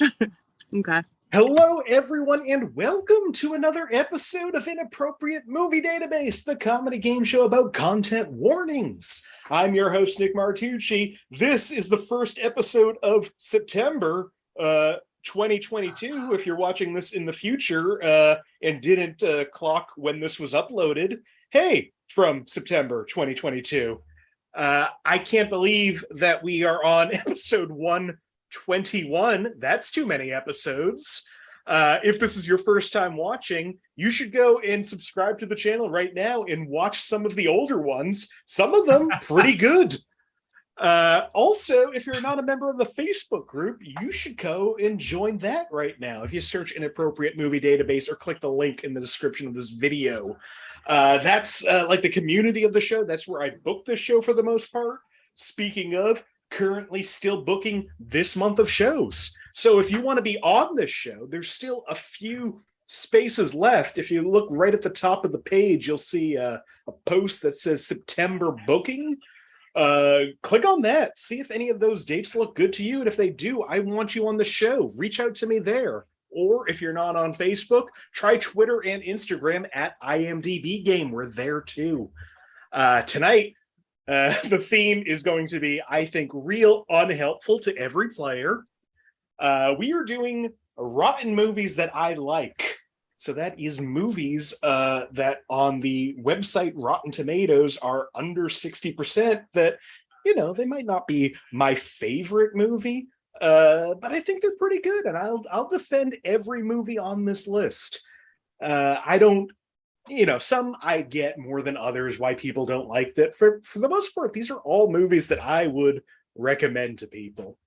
Okay. Hello, everyone, and welcome to another episode of Inappropriate Movie Database, the comedy game show about content warnings. I'm your host, Nick Martucci. This is the first episode of September 2022. If you're watching this in the future and didn't clock when this was uploaded, hey, from September 2022. I can't believe that we are on episode 121. That's too many episodes. If this is your first time watching, you should go and subscribe to the channel right now and watch some of the older ones. Some of them pretty good. Also, if you're not a member of the Facebook group, you should go and join that right now. If you search Inappropriate Movie Database or click the link in the description of this video. That's like the community of the show. That's where I book this show for the most part. Speaking of, currently still booking this month of shows. So if you want to be on this show, there's still a few spaces left. If you look right at the top of the page, you'll see a post that says September booking. Click on that. See if any of those dates look good to you. And if they do, I want you on the show. Reach out to me there. Or if you're not on Facebook, try Twitter and Instagram at IMDb Game. We're there too. Tonight, the theme is going to be, I think, real unhelpful to every player. We are doing rotten movies that I like. So that is movies that on the website Rotten Tomatoes are under 60% that, you know, they might not be my favorite movie, but I think they're pretty good. And I'll defend every movie on this list. I don't, you know, some I get more than others why people don't like that. For the most part, these are all movies that I would recommend to people.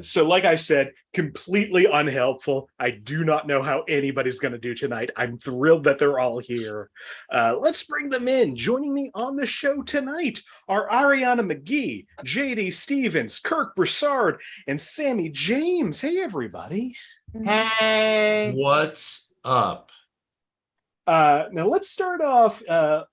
So like I said, completely unhelpful. I do not know how anybody's going to do tonight. I'm thrilled that they're all here. Let's bring them in. Joining me on the show tonight are Arianna Magee, JD Stephans, Kirk Broussard, and Sammie James. Hey, everybody. Hey. What's up? Now let's start off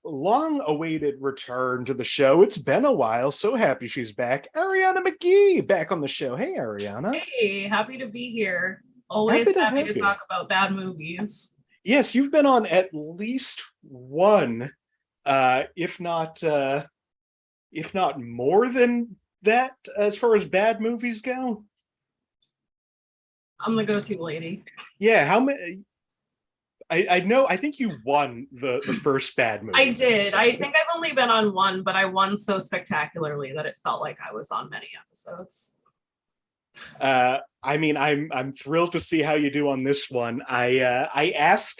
long-awaited return to the show. It's been a while. So happy she's back. Arianna Magee back on the show. Hey, Arianna. Hey, happy to be here. Always happy to talk about bad movies. Yes, you've been on at least one, if not more than that, as far as bad movies go. I'm the go-to lady. Yeah, how many? I know. I think you won the first bad movie. I did. I think I've only been on one, but I won so spectacularly that it felt like I was on many episodes. I mean, I'm thrilled to see how you do on this one. I ask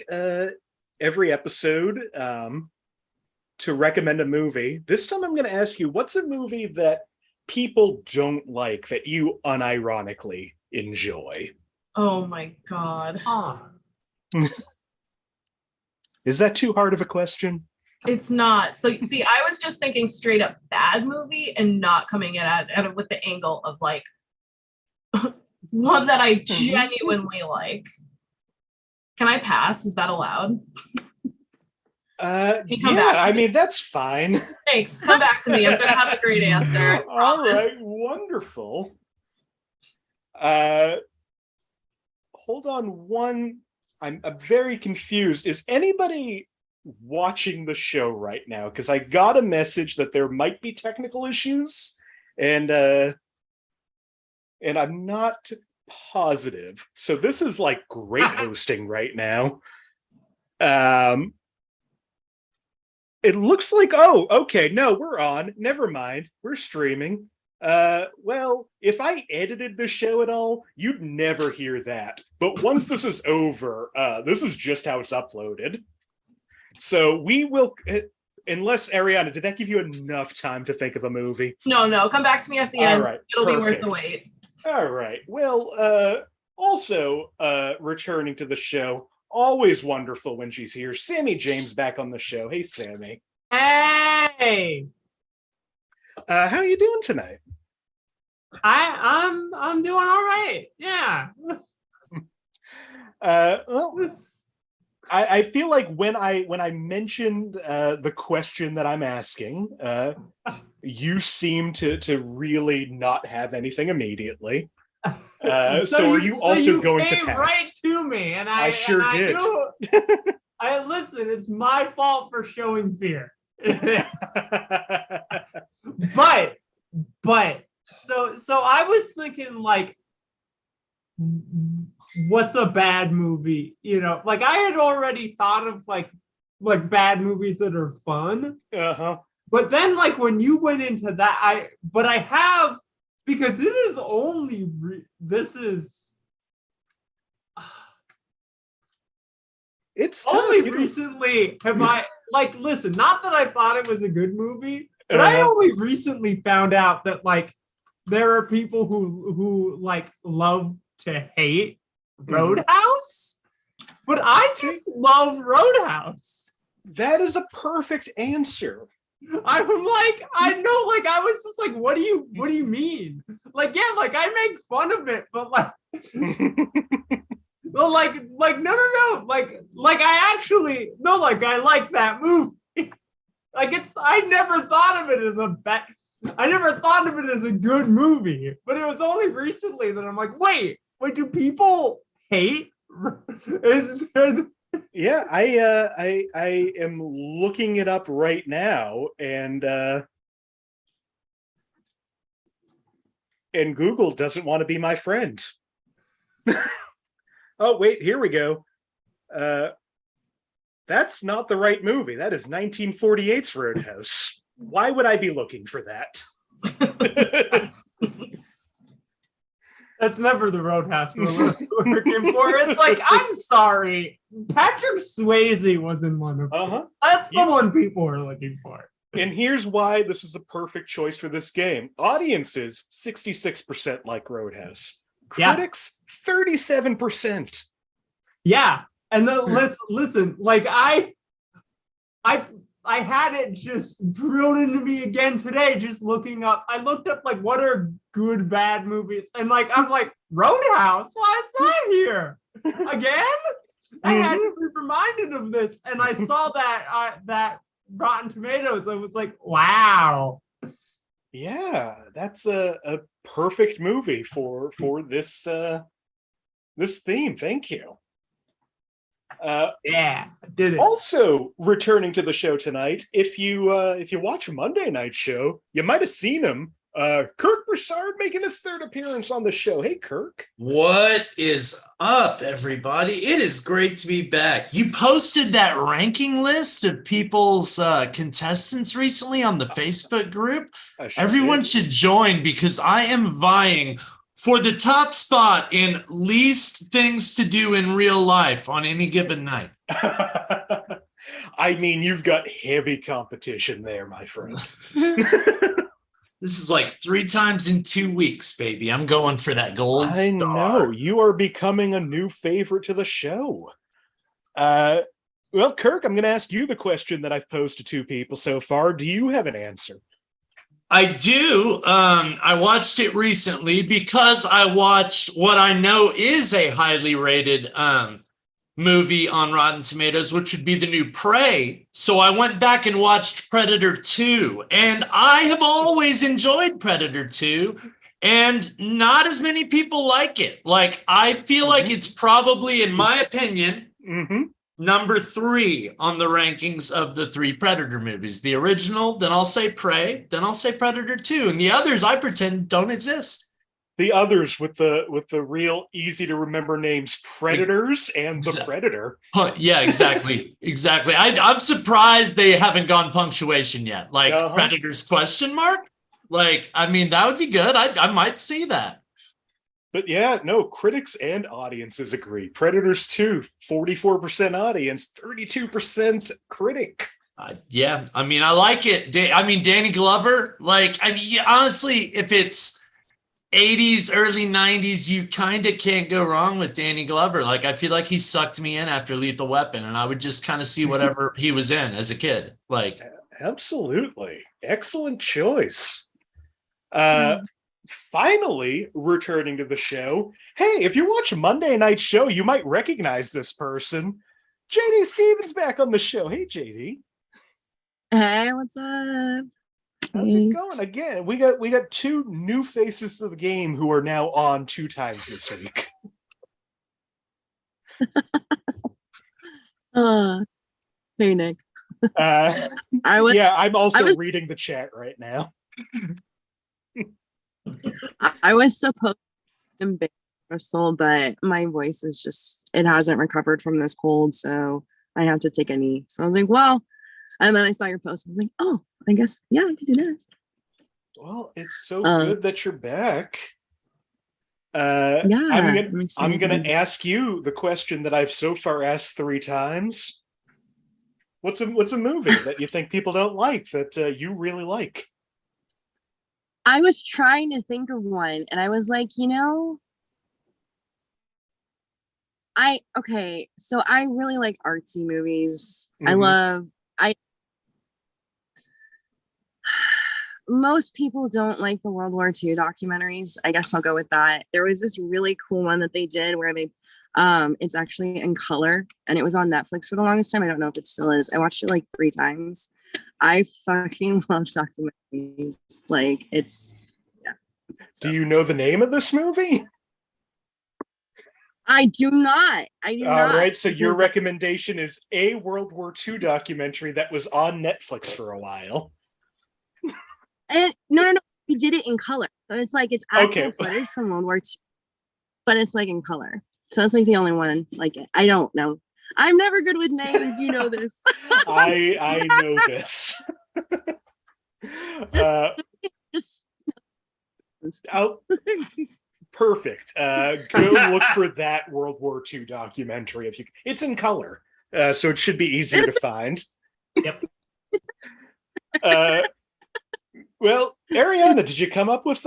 every episode to recommend a movie. This time, I'm going to ask you, what's a movie that people don't like that you unironically enjoy? Oh my God. Is that too hard of a question? It's not. So, see, I was just thinking straight up bad movie and not coming at it with the angle of like one that I genuinely like. Can I pass? Is that allowed? Yeah, I mean, that's fine. Thanks. Come back to me. I'm going to have a great answer. All right, wonderful. Hold on one. I'm very confused. Is anybody watching the show right now? Because I got a message that there might be technical issues, and I'm not positive. So this is like great hosting right now. It looks like, oh, okay, no, we're on. Never mind. We're streaming. Well, if I edited the show at all, you'd never hear that. But once this is over, this is just how it's uploaded. So we will, unless, Arianna, did that give you enough time to think of a movie? No, come back to me at the end. Right, it'll be worth the wait. All right. Well, also returning to the show, always wonderful when she's here, Sammie James back on the show. Hey, Sammie. Hey. How you doing tonight? I'm doing all right. Yeah. Well, I feel like when I mentioned the question that I'm asking, you seem to really not have anything immediately. So are you also going to came pass? right to me, and I sure did. Listen. It's my fault for showing fear. but so I was thinking, like, what's a bad movie? You know, like I had already thought of like bad movies that are fun. But then, like, when you went into that, I have, because it is only it's only recently have I, like, listen, not that I thought it was a good movie, but I only recently found out that, like, there are people who like love to hate Roadhouse, but I just love Roadhouse. That is a perfect answer. I'm like, I know, like, I was just like, what do you mean? Like, yeah, like, I make fun of it, but like, well, like, no, like, I actually, no, like, I like that movie. Like, I never thought of it as a good movie, but it was only recently that I'm like, wait, do people hate? Yeah, I am looking it up right now, and Google doesn't want to be my friend. Oh, wait, here we go. That's not the right movie. That is 1948's Roadhouse. Why would I be looking for that? That's never the Roadhouse we're looking for. It's like, I'm sorry, Patrick Swayze was in one of them. That's the one people are looking for. And here's why this is the perfect choice for this game. Audiences, 66% like Roadhouse. Critics, 37%. Yeah. And then listen, like I had it just drilled into me again today, just looking up. I looked up, like, what are good bad movies? And, like, I'm like, Roadhouse? Why is that here? Again? I had to be reminded of this. And I saw that Rotten Tomatoes. I was like, wow. Yeah, that's a perfect movie for this this theme. Thank you. Yeah, I did it. Also returning to the show tonight, if you watch Monday night's show, you might have seen him. Kirk Broussard making his third appearance on the show. Hey, Kirk. What is up, everybody? It is great to be back. You posted that ranking list of people's contestants recently on the Facebook group. Everyone should join, because I am vying for the top spot in least things to do in real life on any given night. I mean, you've got heavy competition there, my friend. This is like 3 times in 2 weeks, baby. I'm going for that gold star. I know. You are becoming a new favorite to the show. Well, Kirk, I'm going to ask you the question that I've posed to 2 people so far. Do you have an answer? I do. I watched it recently because I watched what I know is a highly rated movie on Rotten Tomatoes, which would be the new Prey. So I went back and watched Predator 2, and I have always enjoyed Predator 2, and not as many people like it. Like, I feel like it's probably, in my opinion, number 3 on the rankings of the 3 Predator movies. The original, then I'll say Prey, then I'll say Predator 2, and the others I pretend don't exist. The others with the real easy to remember names, Predators and the Predator. Yeah, exactly. Exactly. I'm surprised they haven't gone punctuation yet. Like Predators question mark? Like, I mean, that would be good. I might see that. But yeah, no, critics and audiences agree. Predators 2, 44% audience, 32% critic. Yeah, I mean, I like it. Danny Glover, like, honestly, if it's 80s, early 90s, you kind of can't go wrong with Danny Glover. Like, I feel like he sucked me in after Lethal Weapon, and I would just kind of see whatever he was in as a kid. Like, absolutely. Excellent choice. Finally, returning to the show. Hey, if you watch Monday Night Show, you might recognize this person. JD Stephans back on the show. Hey, JD. Hey, what's up? How's it going? Again, we got two new faces to the game who are now on 2 times this week. Hey Nick. I'm also reading the chat right now. I was supposed to be Crystal, but my voice is just, it hasn't recovered from this cold, so I have to take a knee. So I was like, well, and then I saw your post. I was like, oh, I guess, yeah, I can do that. Well, it's so good that you're back. Yeah, I'm gonna ask you the question that I've so far asked 3 times. What's a movie that you think people don't like that you really like? I was trying to think of one, and I was like, so I really like artsy movies. Mhm. Most people don't like the World War II documentaries. I guess I'll go with that. There was this really cool one that they did where they, it's actually in color, and it was on Netflix for the longest time. I don't know if it still is. I watched it like 3 times. I fucking love documentaries. Like, it's, yeah. So. Do you know the name of this movie? I do not. All right, so your recommendation is a World War II documentary that was on Netflix for a while. And no, we did it in color. So it's like, it's actual footage from World War II, but it's like in color. So it's like the only one like it. I don't know. I'm never good with names. You know this. I know this. Perfect. Go look for that World War II documentary if you. It's in color, so it should be easier to find. Yep. Well, Arianna, did you come up with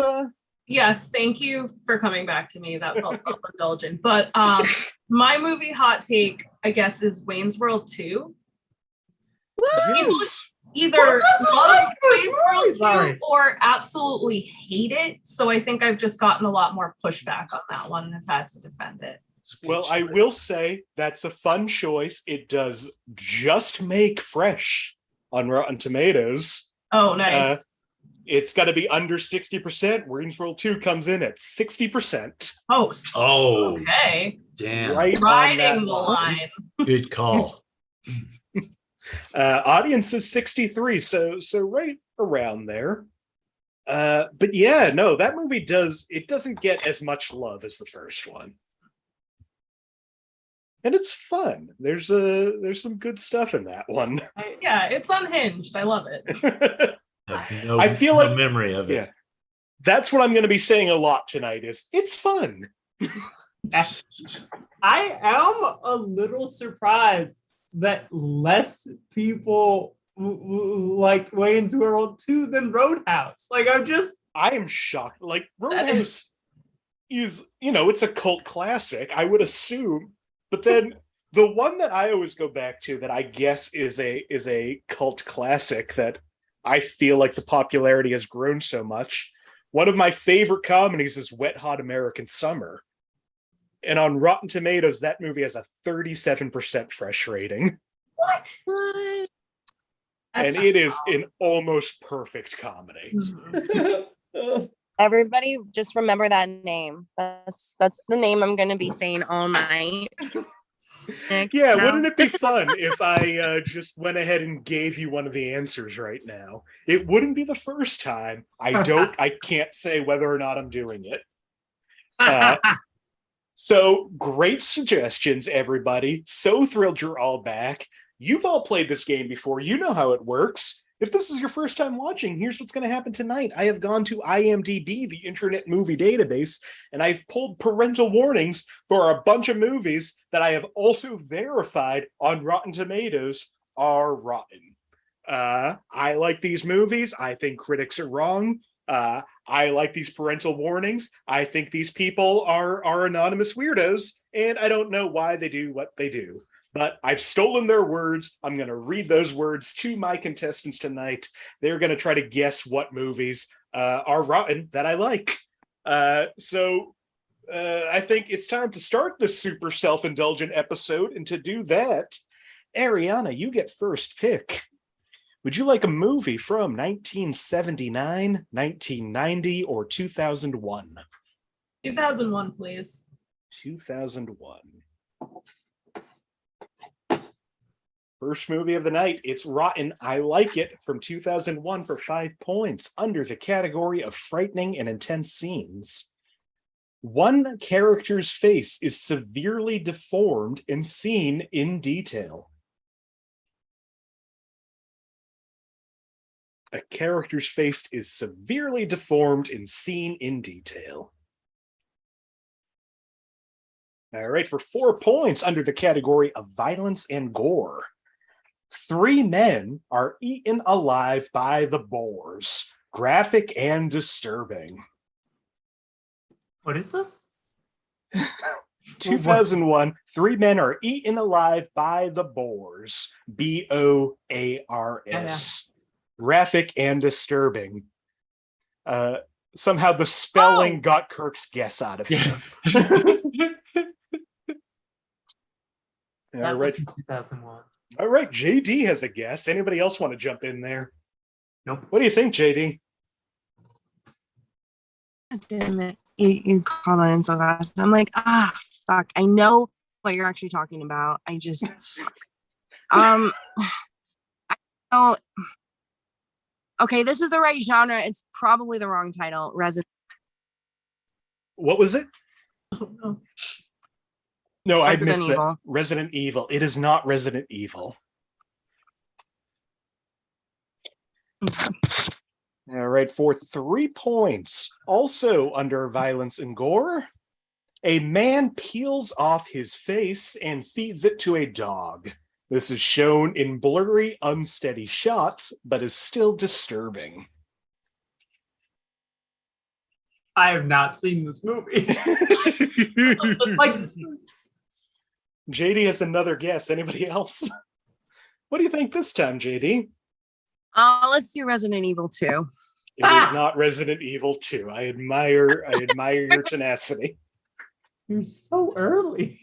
Yes, thank you for coming back to me. That felt self-indulgent. But my movie hot take, I guess, is Wayne's World 2. Yes. Either love Wayne's World 2 or absolutely hate it. So I think I've just gotten a lot more pushback on that one and have had to defend it. Well, I will say that's a fun choice. It does just make fresh on Rotten Tomatoes. Oh, nice. It's got to be under 60%. Wayne's World 2 comes in at 60%. Oh, okay. Damn. Right riding the line. Good call. Audience is 63, so right around there. But yeah, no, that movie doesn't get as much love as the first one. And it's fun. There's some good stuff in that one. Yeah, it's unhinged. I love it. I feel like memory of it. Yeah, that's what I'm going to be saying a lot tonight. Is it's fun. I am a little surprised that less people liked Wayne's World 2 than Roadhouse. Like, I am shocked. Like, Roadhouse is it's a cult classic, I would assume. But then the one that I always go back to that I guess is a cult classic that I feel like the popularity has grown so much. One of my favorite comedies is Wet Hot American Summer. And on Rotten Tomatoes, that movie has a 37% fresh rating. What? And it is an almost perfect comedy. Everybody just remember that name. That's the name I'm going to be saying all night. Yeah, wouldn't it be fun if I just went ahead and gave you one of the answers right now? It wouldn't be the first time. I can't say whether or not I'm doing it. So great suggestions, everybody. So thrilled you're all back. You've all played this game before. You know how it works. If this is your first time watching, here's what's going to happen tonight. I have gone to IMDb, the Internet Movie Database, and I've pulled parental warnings for a bunch of movies that I have also verified on Rotten Tomatoes are rotten. I like these movies. I think critics are wrong. I like these parental warnings. I think these people are anonymous weirdos, and I don't know why they do what they do. But I've stolen their words. I'm going to read those words to my contestants tonight. They're going to try to guess what movies are rotten that I like. So I think it's time to start this super self-indulgent episode. And to do that, Arianna, you get first pick. Would you like a movie from 1979, 1990, or 2001? 2001, please. 2001. First movie of the night, It's Rotten, I Like It, from 2001 for 5 points, under the category of frightening and intense scenes. One character's face is severely deformed and seen in detail. A character's face is severely deformed and seen in detail. All right, for 4 points under the category of violence and gore. 3 men are eaten alive by the boars. Graphic and disturbing. What is this? 2001, 3 men are eaten alive by the boars. Boars. Graphic and disturbing. Somehow the spelling got Kirk's guess out of him. That was from 2001. All right, JD has a guess. Anybody else want to jump in there? Nope. What do you think, JD? Damn it. You called on it so fast. I'm like, fuck. I know what you're actually talking about. I just fuck. I know. Okay, this is the right genre. It's probably the wrong title. Resident. What was it? No, I missed Evil. that. Resident Evil. It is not Resident Evil. All right, for 3 points, also under violence and gore, a man peels off his face and feeds it to a dog. This is shown in blurry, unsteady shots, but is still disturbing. I have not seen this movie. JD has another guess. Anybody else? What do you think this time, JD? Let's do Resident Evil 2. It is not Resident Evil 2. I admire your tenacity. You're so early.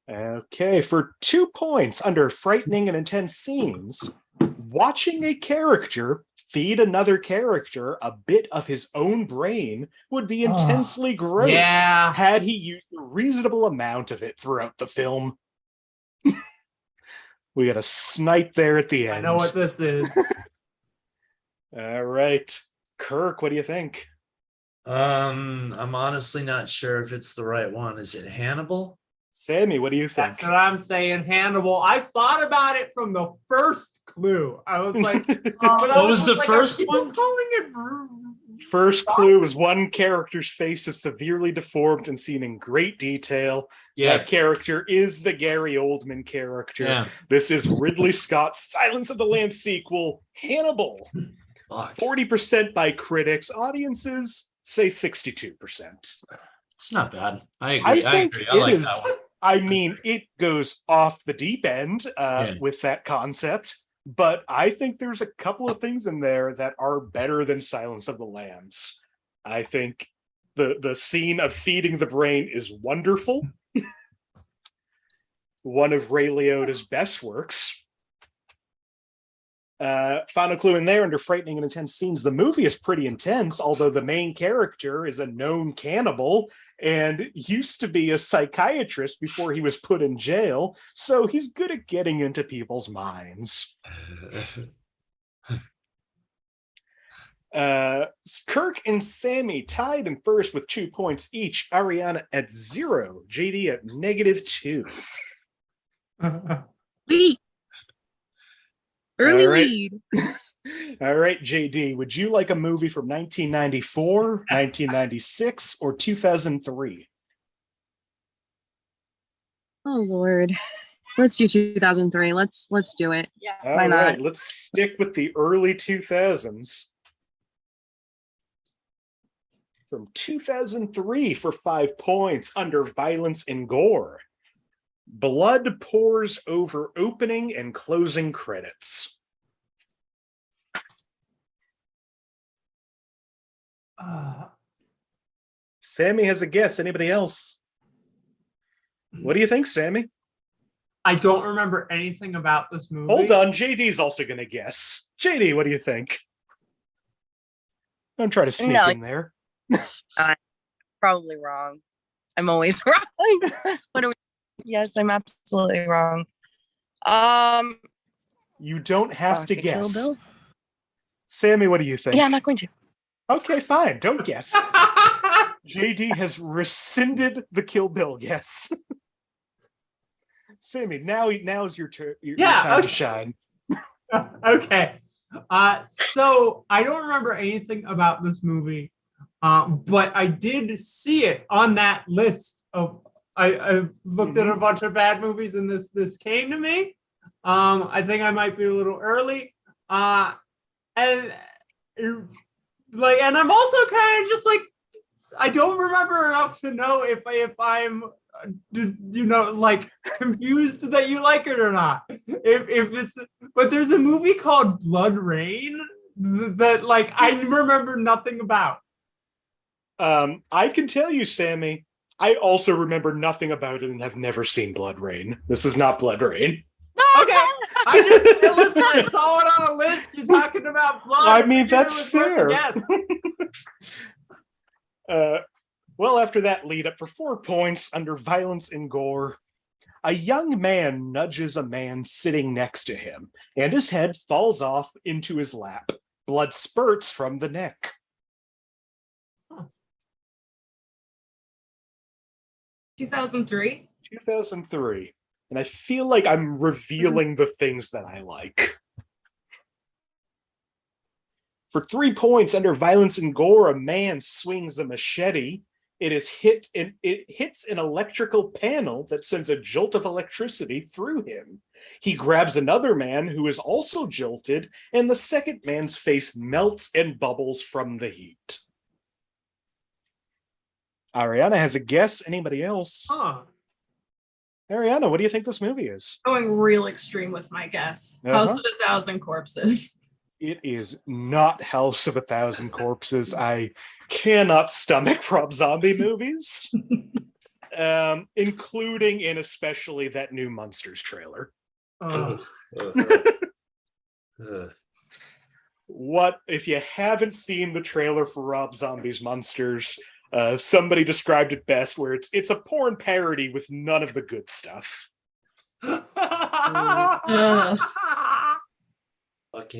Okay, for 2 points under frightening and intense scenes, watching a character feed another character a bit of his own brain would be intensely gross had he used a reasonable amount of it throughout the film. We got a snipe there at the end. I know what this is. All right. Kirk, what do you think? I'm honestly not sure if it's the right one. Is it Hannibal? Sammie, what do you think? That's what I'm saying, Hannibal. I thought about it from the first clue. I was like, what was the first one? Calling it. First clue was one character's face is severely deformed and seen in great detail. Yeah. That character is the Gary Oldman character. Yeah. This is Ridley Scott's Silence of the Lambs sequel, Hannibal. Fuck. 40% by critics. Audiences say 62%. It's not bad. I agree. I agree. I it like is- that one. I mean, it goes off the deep end with that concept, but I think there's a couple of things in there that are better than Silence of the Lambs. I think the scene of feeding the brain is wonderful. One of Ray Liotta's best works. Final clue in there under frightening and intense scenes. The movie is pretty intense, although the main character is a known cannibal and used to be a psychiatrist before he was put in jail. So he's good at getting into people's minds. Kirk and Sammie tied in first with 2 points each. Arianna at 0. JD at -2. Lead. Early All right. lead. All right, JD, would you like a movie from 1994, 1996, or 2003? Oh Lord. Let's do 2003. Let's do it. Yeah. All Why not? right, let's stick with the early 2000s. From 2003 for 5 points under violence and gore. Blood pours over opening and closing credits. Sammie has a guess. Anybody else? What do you think, Sammie? I don't remember anything about this movie. Hold on, JD's also going to guess. JD, what do you think? Don't try to sneak No. in there. Probably wrong. I'm always wrong. What do we? Yes, I'm absolutely wrong. You don't have to Kill guess. Bill? Sammy, what do you think? Yeah, I'm not going to. Okay, fine. Don't guess. JD has rescinded the Kill Bill guess. Sammy, now's your turn. Your time to shine. Okay. So I don't remember anything about this movie, but I did see it on that list of. I looked at a bunch of bad movies, and this came to me. I think I might be a little early, and I'm also kind of just like, I don't remember enough to know if I'm like confused that you like it or not. If it's, but there's a movie called Blood Rain that like I remember nothing about. I can tell you, Sammy, I also remember nothing about it and have never seen Blood Rain. This is not Blood Rain. Okay, I saw it on a list. You're talking about blood. I mean, that's fair. Well, after that lead up for 4 points under violence and gore, a young man nudges a man sitting next to him, and his head falls off into his lap. Blood spurts from the neck. 2003. 2003. And I feel like I'm revealing the things that I like. For 3 points under violence and gore, a man swings a machete. It hits an electrical panel that sends a jolt of electricity through him. He grabs another man who is also jolted, and the second man's face melts and bubbles from the heat. Arianna has a guess. Anybody else? Arianna, what do you think this movie is? Going real extreme with my guess. House of a Thousand Corpses. It is not House of a Thousand Corpses. I cannot stomach Rob Zombie movies, including and especially that new Monsters trailer. What if you haven't seen the trailer for Rob Zombie's Monsters? Somebody described it best, where it's a porn parody with none of the good stuff.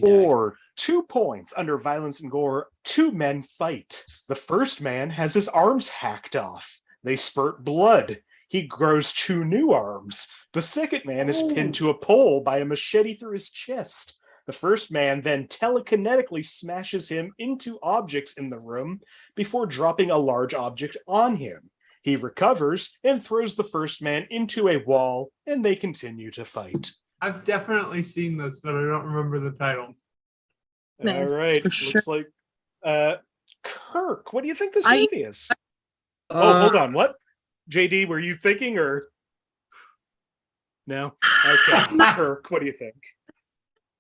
For 2 points under violence and gore, 2 men fight. The first man has his arms hacked off. They spurt blood. He grows 2 new arms. The second man is pinned to a pole by a machete through his chest. The first man then telekinetically smashes him into objects in the room before dropping a large object on him. He recovers and throws the first man into a wall, and they continue to fight. I've definitely seen this, but I don't remember the title. All right, looks like Kirk, what do you think this movie is? Hold on, what? JD, were you thinking or no? Okay, Kirk, what do you think?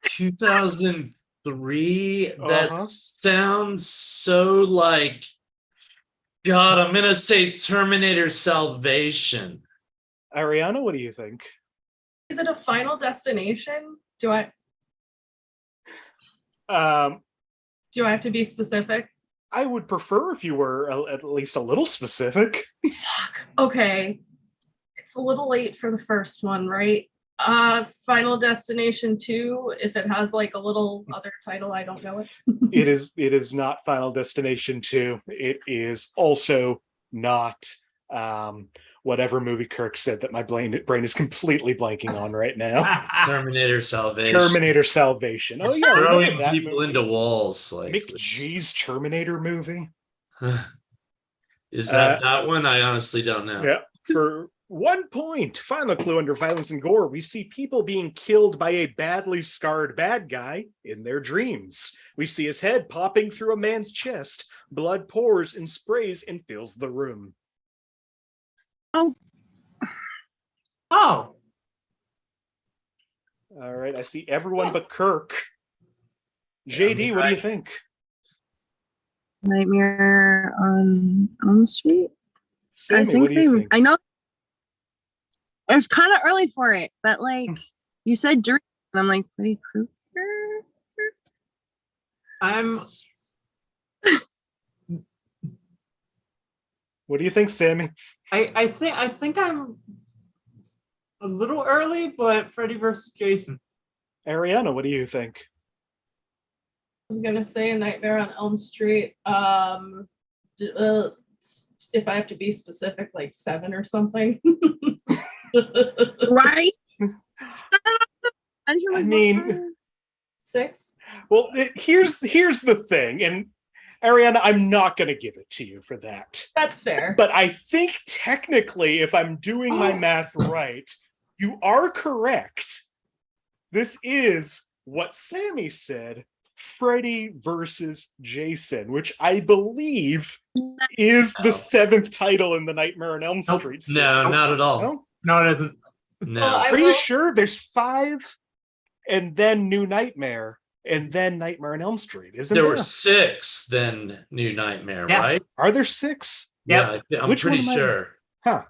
2003. That sounds so like, God, I'm gonna say Terminator Salvation. Arianna, what do you think? Is it a Final Destination? Do I have to be specific? I would prefer if you were at least a little specific. Fuck. Okay. It's a little late for the first one, right? Final Destination 2, if it has like a little other title, I don't know it. It is not Final Destination 2. It is also not whatever movie Kirk said that my brain is completely blanking on right now. Terminator Salvation. Terminator Salvation. It's throwing people into walls. Like Mick G's Terminator movie. Is that one? I honestly don't know. Yeah. For 1 point, final clue under violence and gore, we see people being killed by a badly scarred bad guy in their dreams. We see his head popping through a man's chest. Blood pours and sprays and fills the room. Oh. All right, I see everyone but Kirk. JD, what do you think? Nightmare on Elm Street. Sammy, I think what do you think? I know It's kind of early for it, but like you said, Dream, and I'm like Freddy Krueger. What do you think, Sammy? I think I'm a little early, but Freddy versus Jason. Arianna, what do you think? I was gonna say A Nightmare on Elm Street. If I have to be specific, like 7 or something. Right? I mean, 6. well, here's the thing, and Arianna, I'm not going to give it to you for that. That's fair. But I think technically, if I'm doing my math right, you are correct. This is what Sammy said, Freddy versus Jason, which I believe is the 7th title in the Nightmare on Elm Street series. No, not at all. No? No, it isn't. No. Well, Are you sure? There's 5, and then New Nightmare, and then Nightmare on Elm Street, isn't there? There were 6, then New Nightmare, Yeah. right? Are there 6? Yeah, I'm Which one pretty am I- sure. Huh.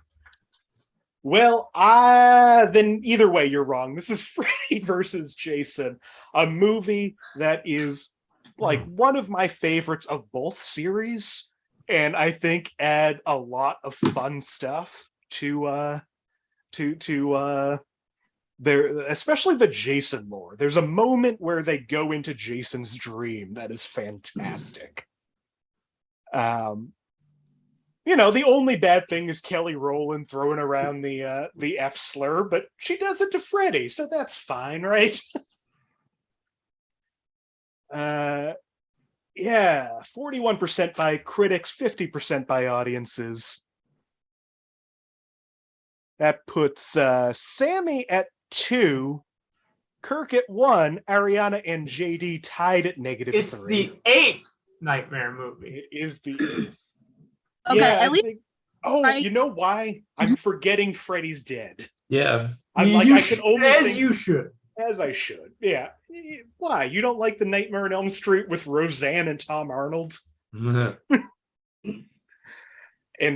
Well, then either way, you're wrong. This is Freddy versus Jason, a movie that is like one of my favorites of both series, and I think add a lot of fun stuff to there, especially the Jason lore. There's a moment where they go into Jason's dream that is fantastic. You know, the only bad thing is Kelly Rowland throwing around the F slur, but she does it to Freddy, so that's fine, right? Yeah, 41% by critics, 50% by audiences. That puts Sammy at 2, Kirk at 1, Arianna and JD tied at -3. It's the 8th Nightmare movie. It is the 8th. Okay, Yeah, at I least think- oh, right. you know why? I'm forgetting Freddy's dead. Yeah. I'm like, You I can only as think, you should. as I should. Yeah. Why? You don't like the Nightmare on Elm Street with Roseanne and Tom Arnold? And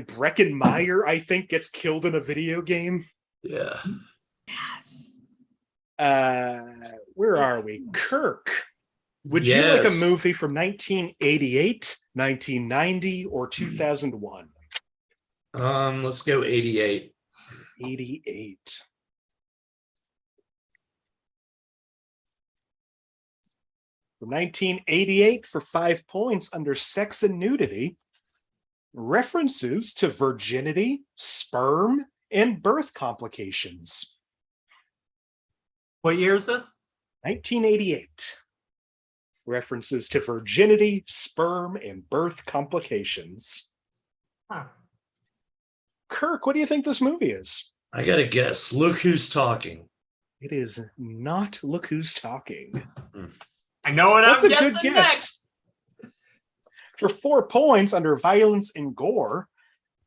Breckin Meyer, I think, gets killed in a video game. Yeah. Yes. Where are we? Kirk. Would you like a Yes. movie from 1988, 1990, or 2001? Let's go 88. 88. From 1988 for 5 points under Sex and Nudity, references to virginity, sperm, and birth complications. What year is this? 1988. References to virginity, sperm, and birth complications. Huh. Kirk, what do you think this movie is? I gotta guess. Look who's talking. It is not Look Who's Talking. I know what That's I'm a good guessing guess. next. For 4 points under violence and gore,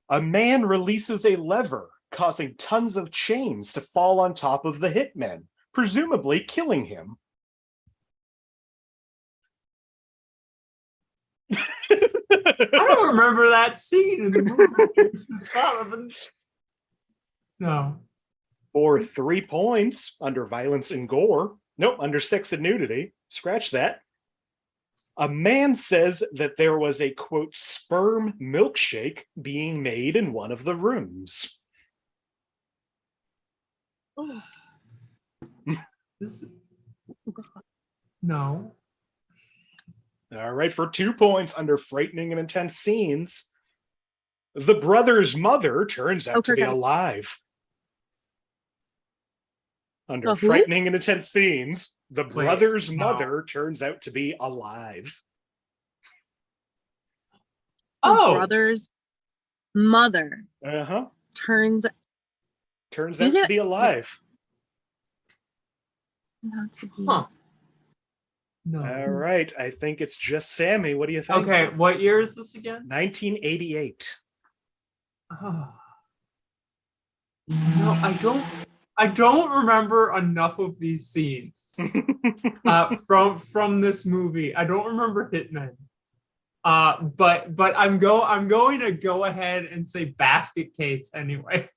a man releases a lever, causing tons of chains to fall on top of the hitmen, presumably killing him. I don't remember that scene in the movie. It's not even- No. For 3 points under violence and gore, nope, under sex and nudity, scratch that. A man says that there was a, quote, sperm milkshake being made in one of the rooms. This... No. All right, for 2 points under frightening and intense scenes, the brother's mother turns out to be alive. Under The who? frightening and intense scenes, the Wait, brother's no. mother turns out to be alive. Oh, brother's mother Uh-huh. turns Turns Is out to it- be alive. not to be. huh. No. All right, I think it's just Sammy. What do you think? Okay, what year is this again? 1988. Oh. No, I don't remember enough of these scenes from this movie. I don't remember Hitman. But I'm going to go ahead and say basket case anyway.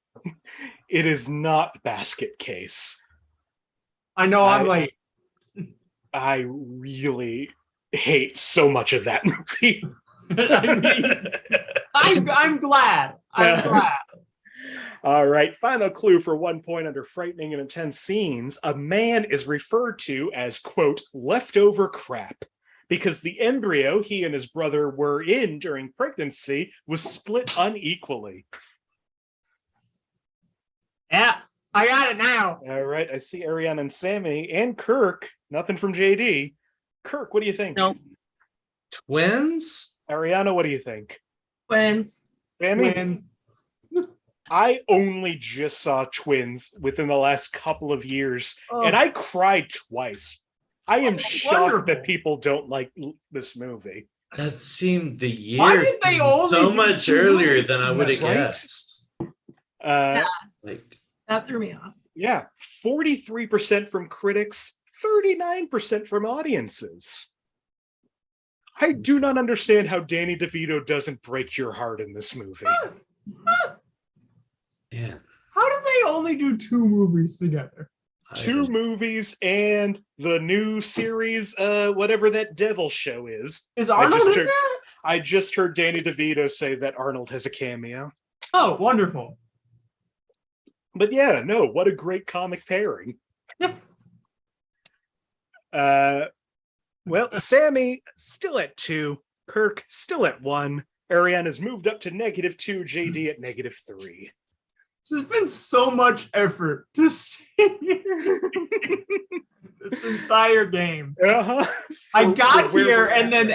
It is not Basket Case. I know I'm late. I really hate so much of that movie. I mean, I'm glad. I'm glad. All right, final clue for 1 point under frightening and intense scenes. A man is referred to as, quote, leftover crap, because the embryo he and his brother were in during pregnancy was split unequally. Yeah, I got it now. All right, I see Arianna and Sammie and Kirk. Nothing from JD. Kirk, what do you think? Nope. Twins? Arianna, what do you think? Twins. Sammie? Twins. I only just saw Twins within the last couple of years, and I cried twice. I am shocked wonderful. that people don't like this movie. That seemed the year Why did they only so do much 2 earlier movies than I from would have that, right? guessed. Like, That threw me off. Yeah, 43% from critics, 39% from audiences. I do not understand how Danny DeVito doesn't break your heart in this movie. yeah. How did they only do 2 movies together? 2 movies and the new series, whatever that devil show is. Is Arnold in that? I just heard Danny DeVito say that Arnold has a cameo. Oh, wonderful. But yeah, no, what a great comic pairing. Well, Sammie still at 2, Kirk still at 1, Arianna's moved up to -2, JD at -3. This has been so much effort to see this entire game. I got here and then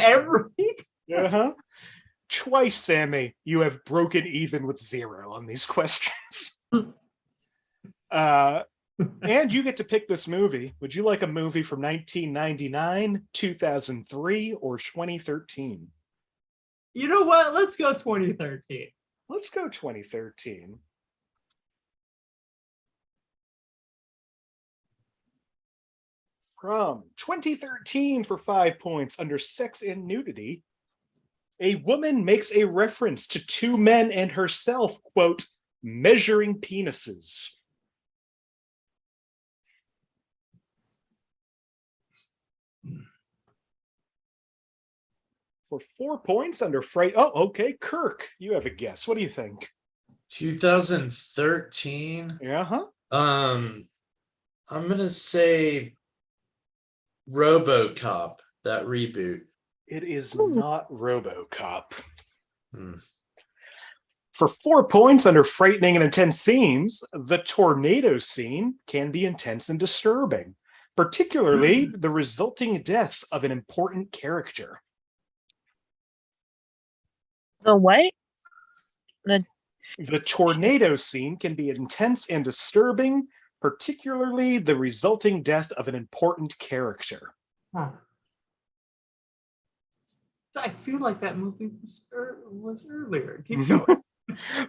Twice, Sammie, you have broken even with 0 on these questions. And you get to pick this movie. Would you like a movie from 1999, 2003, or 2013? You know what? Let's go 2013. Let's go 2013. From 2013 for 5 points under sex and nudity, a woman makes a reference to 2 men and herself, quote, measuring penises. For 4 points under fright. Oh, okay. Kirk, you have a guess. What do you think? 2013. Uh-huh. I'm gonna say RoboCop, that reboot. It is not RoboCop. Hmm. For 4 points under frightening and intense scenes, the tornado scene can be intense and disturbing, particularly the resulting death of an important character. The what? The tornado scene can be intense and disturbing, particularly the resulting death of an important character. Huh. I feel like that movie was earlier. Keep going.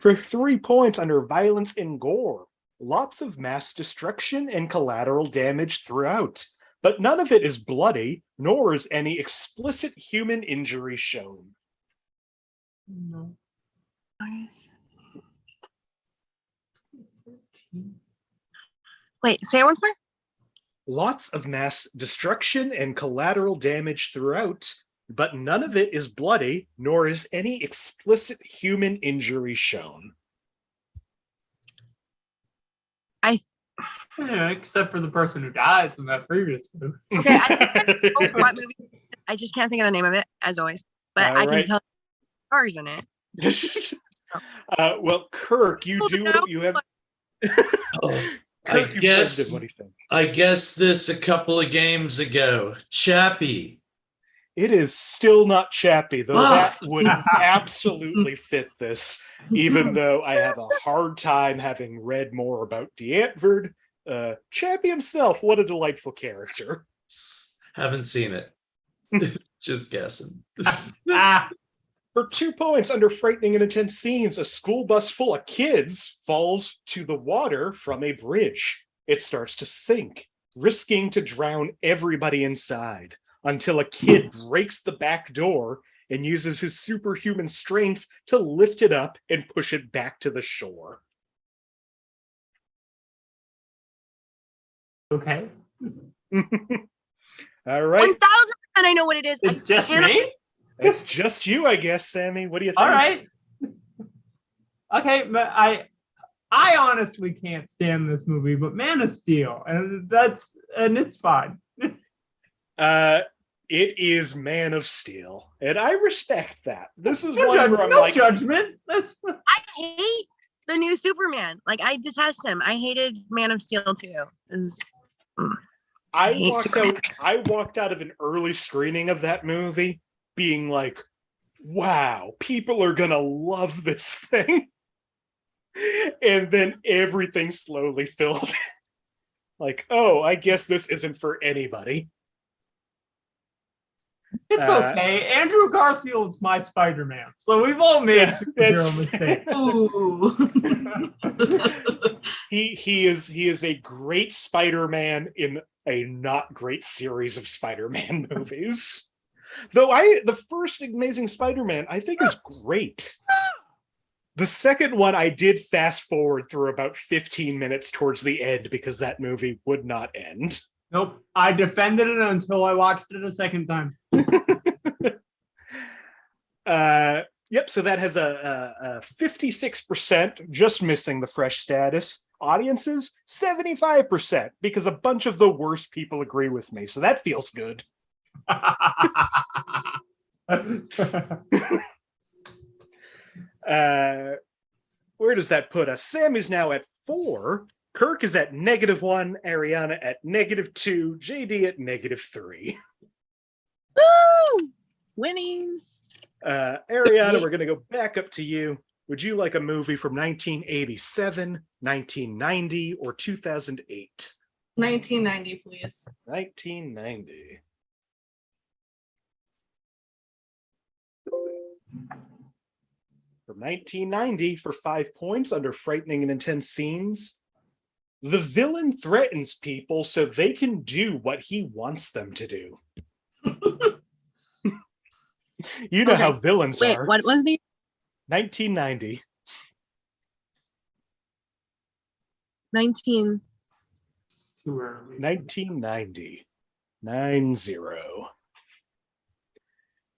For 3 points under violence and gore, lots of mass destruction and collateral damage throughout, but none of it is bloody, nor is any explicit human injury shown. No. Wait, say it once more. Lots of mass destruction and collateral damage throughout, but none of it is bloody, nor is any explicit human injury shown. Yeah, except for the person who dies in that previous movie. Okay, I what movie? I just can't think of the name of it, as always. But I can tell stars in it. Well, Kirk, you have. I Kirk, you guess. blended. What do you think? I guessed this a couple of games ago. Chappie. It is still not Chappie, though that would absolutely fit this, even though I have a hard time having read more about D'Antford. Chappie himself, what a delightful character. Haven't seen it. Just guessing. For 2 points under frightening and intense scenes, a school bus full of kids falls to the water from a bridge. It starts to sink, risking to drown everybody inside, until a kid breaks the back door and uses his superhuman strength to lift it up and push it back to the shore. Okay. All right. 1000% I know what it is. It's just cannot- me? It's just you, I guess, Sammie. What do you think? All right. Okay, but I honestly can't stand this movie, but Man of Steel, and it's fine. It is Man of Steel, and I respect that. This is No, one where I'm no like, judgment. That's I hate the new Superman. Like, I detest him. I hated Man of Steel too. I hate Superman. walked out of an early screening of that movie being like, wow, people are gonna love this thing. And then everything slowly filled. Like, oh, I guess this isn't for anybody. It's okay. Andrew Garfield's my Spider-Man, so we've all made superhero mistakes. Ooh. He is a great Spider-Man in a not great series of Spider-Man movies. Though the first Amazing Spider-Man I think is great. The second one I did fast forward through about 15 minutes towards the end because that movie would not end. Nope. I defended it until I watched it a second time. Yep, so that has a 56%, just missing the fresh status. Audiences, 75%, because a bunch of the worst people agree with me, so that feels good. Where does that put us? Sam is now at 4. Kirk is at -1. Arianna at -2. JD at -3. Woo! Winning. Arianna, we're going to go back up to you. Would you like a movie from 1987, 1990, or 2008? 1990, please. 1990. From 1990 for 5 points under frightening and intense scenes. The villain threatens people so they can do what he wants them to do. You know how villains Wait, are. what was the 1990. 19? It's too early. 1990. 90.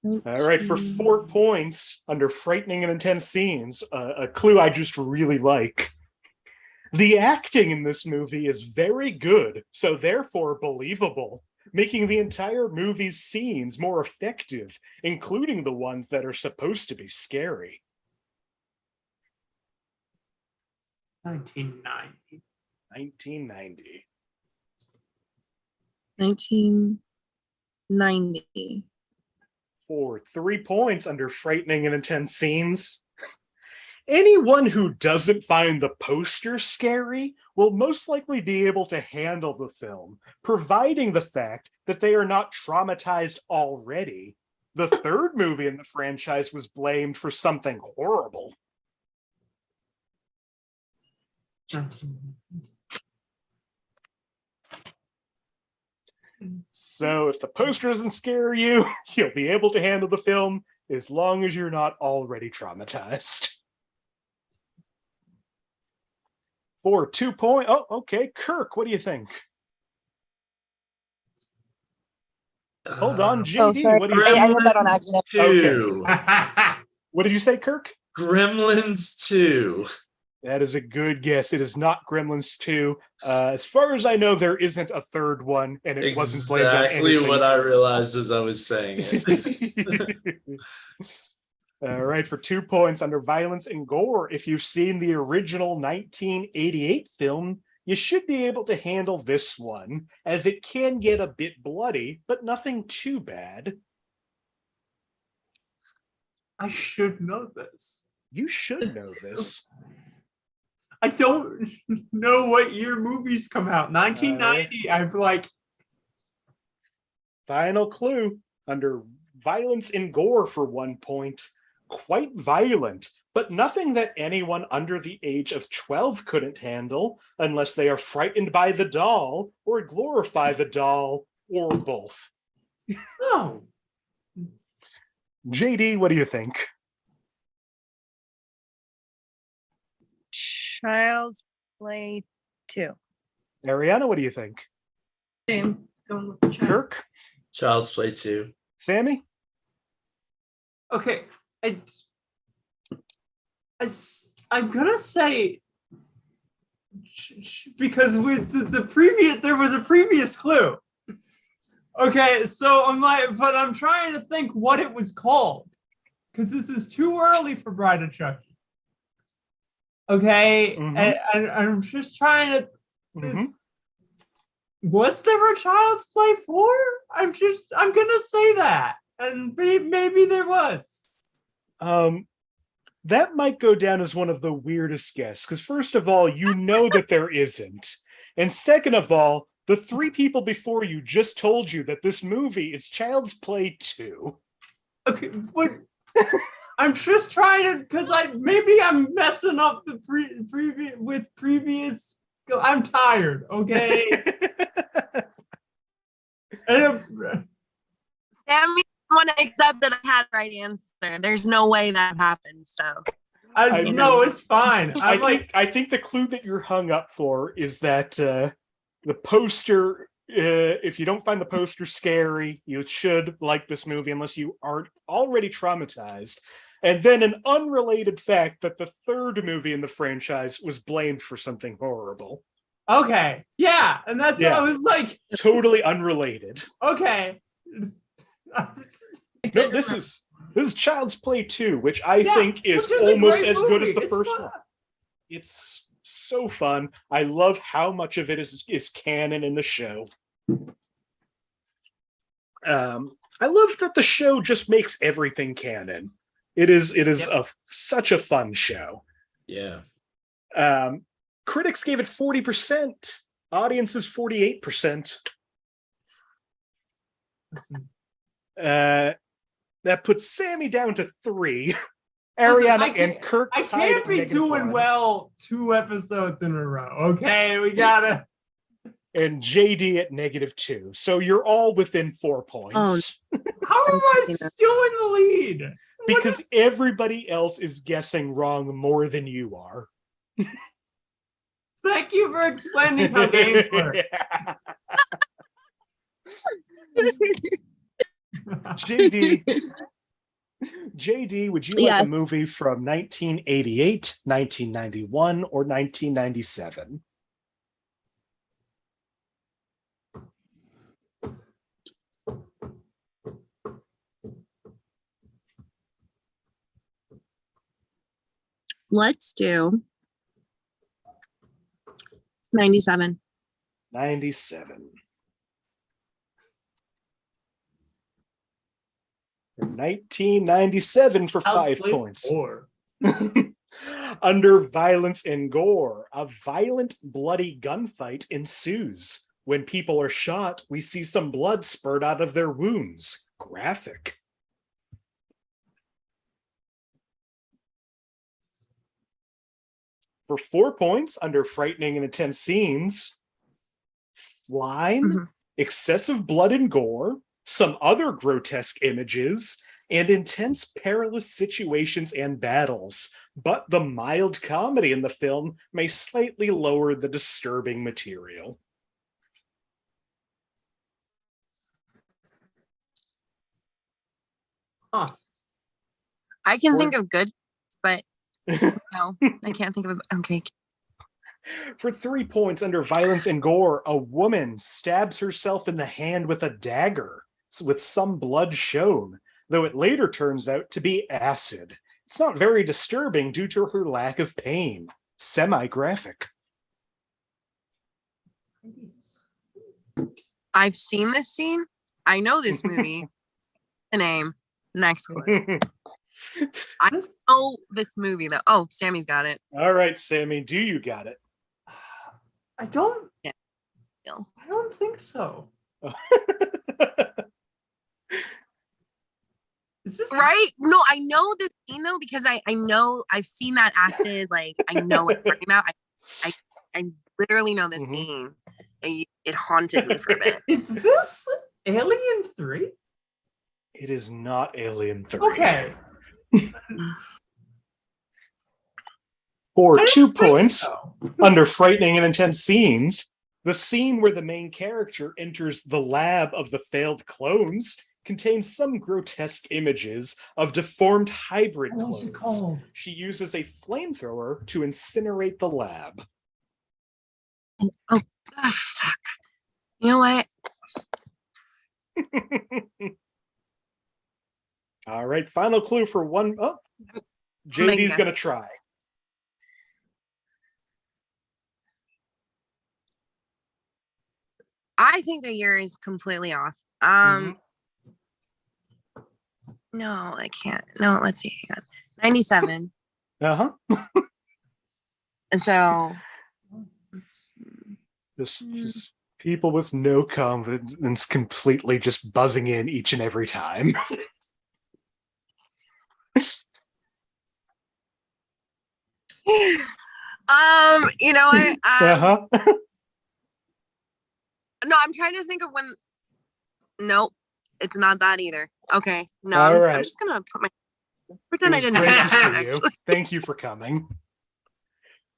All right, for 4 points under frightening and intense scenes, a clue I just really like. The acting in this movie is very good, so therefore believable, making the entire movie's scenes more effective, including the ones that are supposed to be scary. 1990. 1990. 1990. For 3 points under frightening and intense scenes. Anyone who doesn't find the poster scary will most likely be able to handle the film, providing the fact that they are not traumatized already. The third movie in the franchise was blamed for something horrible. 1990. So if the poster doesn't scare you, you'll be able to handle the film as long as you're not already traumatized. For 2 points. Oh, okay. Kirk, what do you think? Hold on, JD. sorry. What do you I read that on accident. 2. What did you say, Kirk? Gremlins 2. That is a good guess. It is not Gremlins 2. As far as I know, there isn't a third one, and it wasn't blamed on Exactly anything what I else. realized as I was saying it. All right, for 2 points under violence and gore. If you've seen the original 1988 film, you should be able to handle this one, as it can get a bit bloody, but nothing too bad. I should know this. You should know this. I don't know what year movies come out. 1990. I'm like, Final clue under violence and gore for 1 point. Quite violent, but nothing that anyone under the age of 12 couldn't handle unless they are frightened by the doll or glorify the doll or both. no. JD, what do you think? Child's Play 2. Arianna, what do you think? Same. Going with the chat. Kirk, Child's Play 2. Sammie. Okay, I'm gonna say because with the previous, there was a previous clue. Okay, so but I'm trying to think what it was called because this is too early for Bride of Chucky. Okay, and I'm just trying to. Was there a Child's Play 4? I'm gonna say that, and maybe there was. That might go down as one of the weirdest guesses, because first of all, you know that there isn't. And second of all, the three people before you just told you that this movie is Child's Play 2. Okay, but I'm just trying to, because maybe I'm messing up the previous. I'm tired, okay? Sammie want to accept that I had the right answer. There's no way that happened. So no, it's fine. I think the clue that you're hung up for is that the poster. If you don't find the poster scary, you should like this movie unless you aren't already traumatized. And then an unrelated fact that the third movie in the franchise was blamed for something horrible. Okay, yeah, and that's what I was like. Totally unrelated. Okay. No, this is Child's Play 2, which I think is almost as good as the first one. It's so fun. I love how much of it is canon in the show. I love that the show just makes everything canon. It is such a fun show. Yeah. Critics gave it 40%. Audiences 48%. That puts Sammie down to 3. Arianna and Kirk. I can't be doing well 2 episodes in a row. Okay, we gotta. And JD at -2. So you're all within 4 points. How am I still in the lead? Because everybody else is guessing wrong more than you are. Thank you for explaining how games work. JD, would you like a movie from 1988, 1991, or 1997? Let's do 97. 97. For 1997 for 5 points. Under violence and gore, a violent, bloody gunfight ensues. When people are shot, we see some blood spurt out of their wounds. Graphic. For 4 points, under frightening and intense scenes, slime, excessive blood and gore, some other grotesque images, and intense perilous situations and battles. But the mild comedy in the film may slightly lower the disturbing material. I can think of good, but no, I can't think of it. Okay. For 3 points, under violence and gore, a woman stabs herself in the hand with a dagger, with some blood shown, though it later turns out to be acid. It's not very disturbing due to her lack of pain. Semi-graphic. I've seen this scene. I know this movie. The name. Next one. I know this movie though. Oh, Sammie's got it. All right, Sammie, do you got it? I don't. Yeah. I don't think so. Is this right? No, I know this scene though because I know I've seen that acid. Like I know what you're talking about. I literally know this scene. It haunted me for a bit. Is this Alien 3? It is not Alien 3. Okay. For 2 points, under frightening and intense scenes, The scene where the main character enters the lab of the failed clones contains some grotesque images of deformed hybrid What's it clones. called? She uses a flamethrower to incinerate the lab. Oh, fuck. You know what? All right, final clue for one. Oh, JD's going to try. I think the year is completely off. No, I can't. No, let's see. Hang on. 97. Uh-huh. And so Just people with no confidence completely just buzzing in each and every time. you know what? Uh-huh. No, I'm trying to think of when. Nope, it's not that either. Okay, no, All I'm right. just gonna pretend I It was didn't great know to that, see you. actually. Thank you for coming.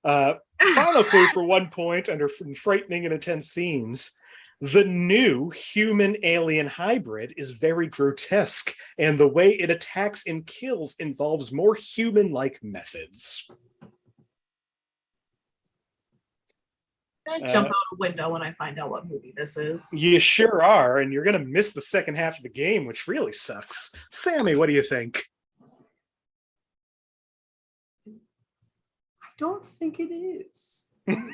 Final clue for 1 point under frightening and intense scenes. The new human-alien hybrid is very grotesque, and the way it attacks and kills involves more human-like methods. I'm gonna jump out a window when I find out what movie this is. You sure are, and you're going to miss the second half of the game, which really sucks. Sammie, what do you think? I don't think it is. You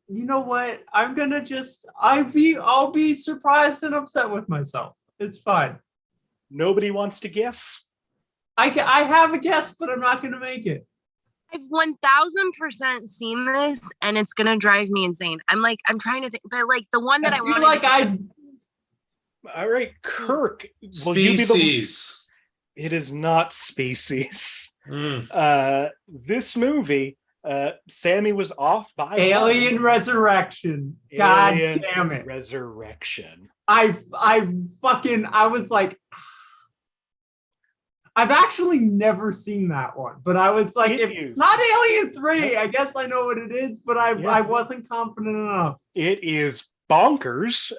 know what? I'm gonna just I'll be surprised and upset with myself. It's fine. Nobody wants to guess? I have a guess, but I'm not gonna make it. I've 1000% seen this, and it's gonna drive me insane. I'm trying to think, but like the one that I feel wanted like to I All right, Kirk. Will you be the... Species. It is not Species. Mm. This movie, Sammie was off by Alien one. Resurrection. God Alien damn it. Resurrection. I was like, I've actually never seen that one, but I was like, if it's not Alien 3, I guess I know what it is, but I wasn't confident enough. It is bonkers,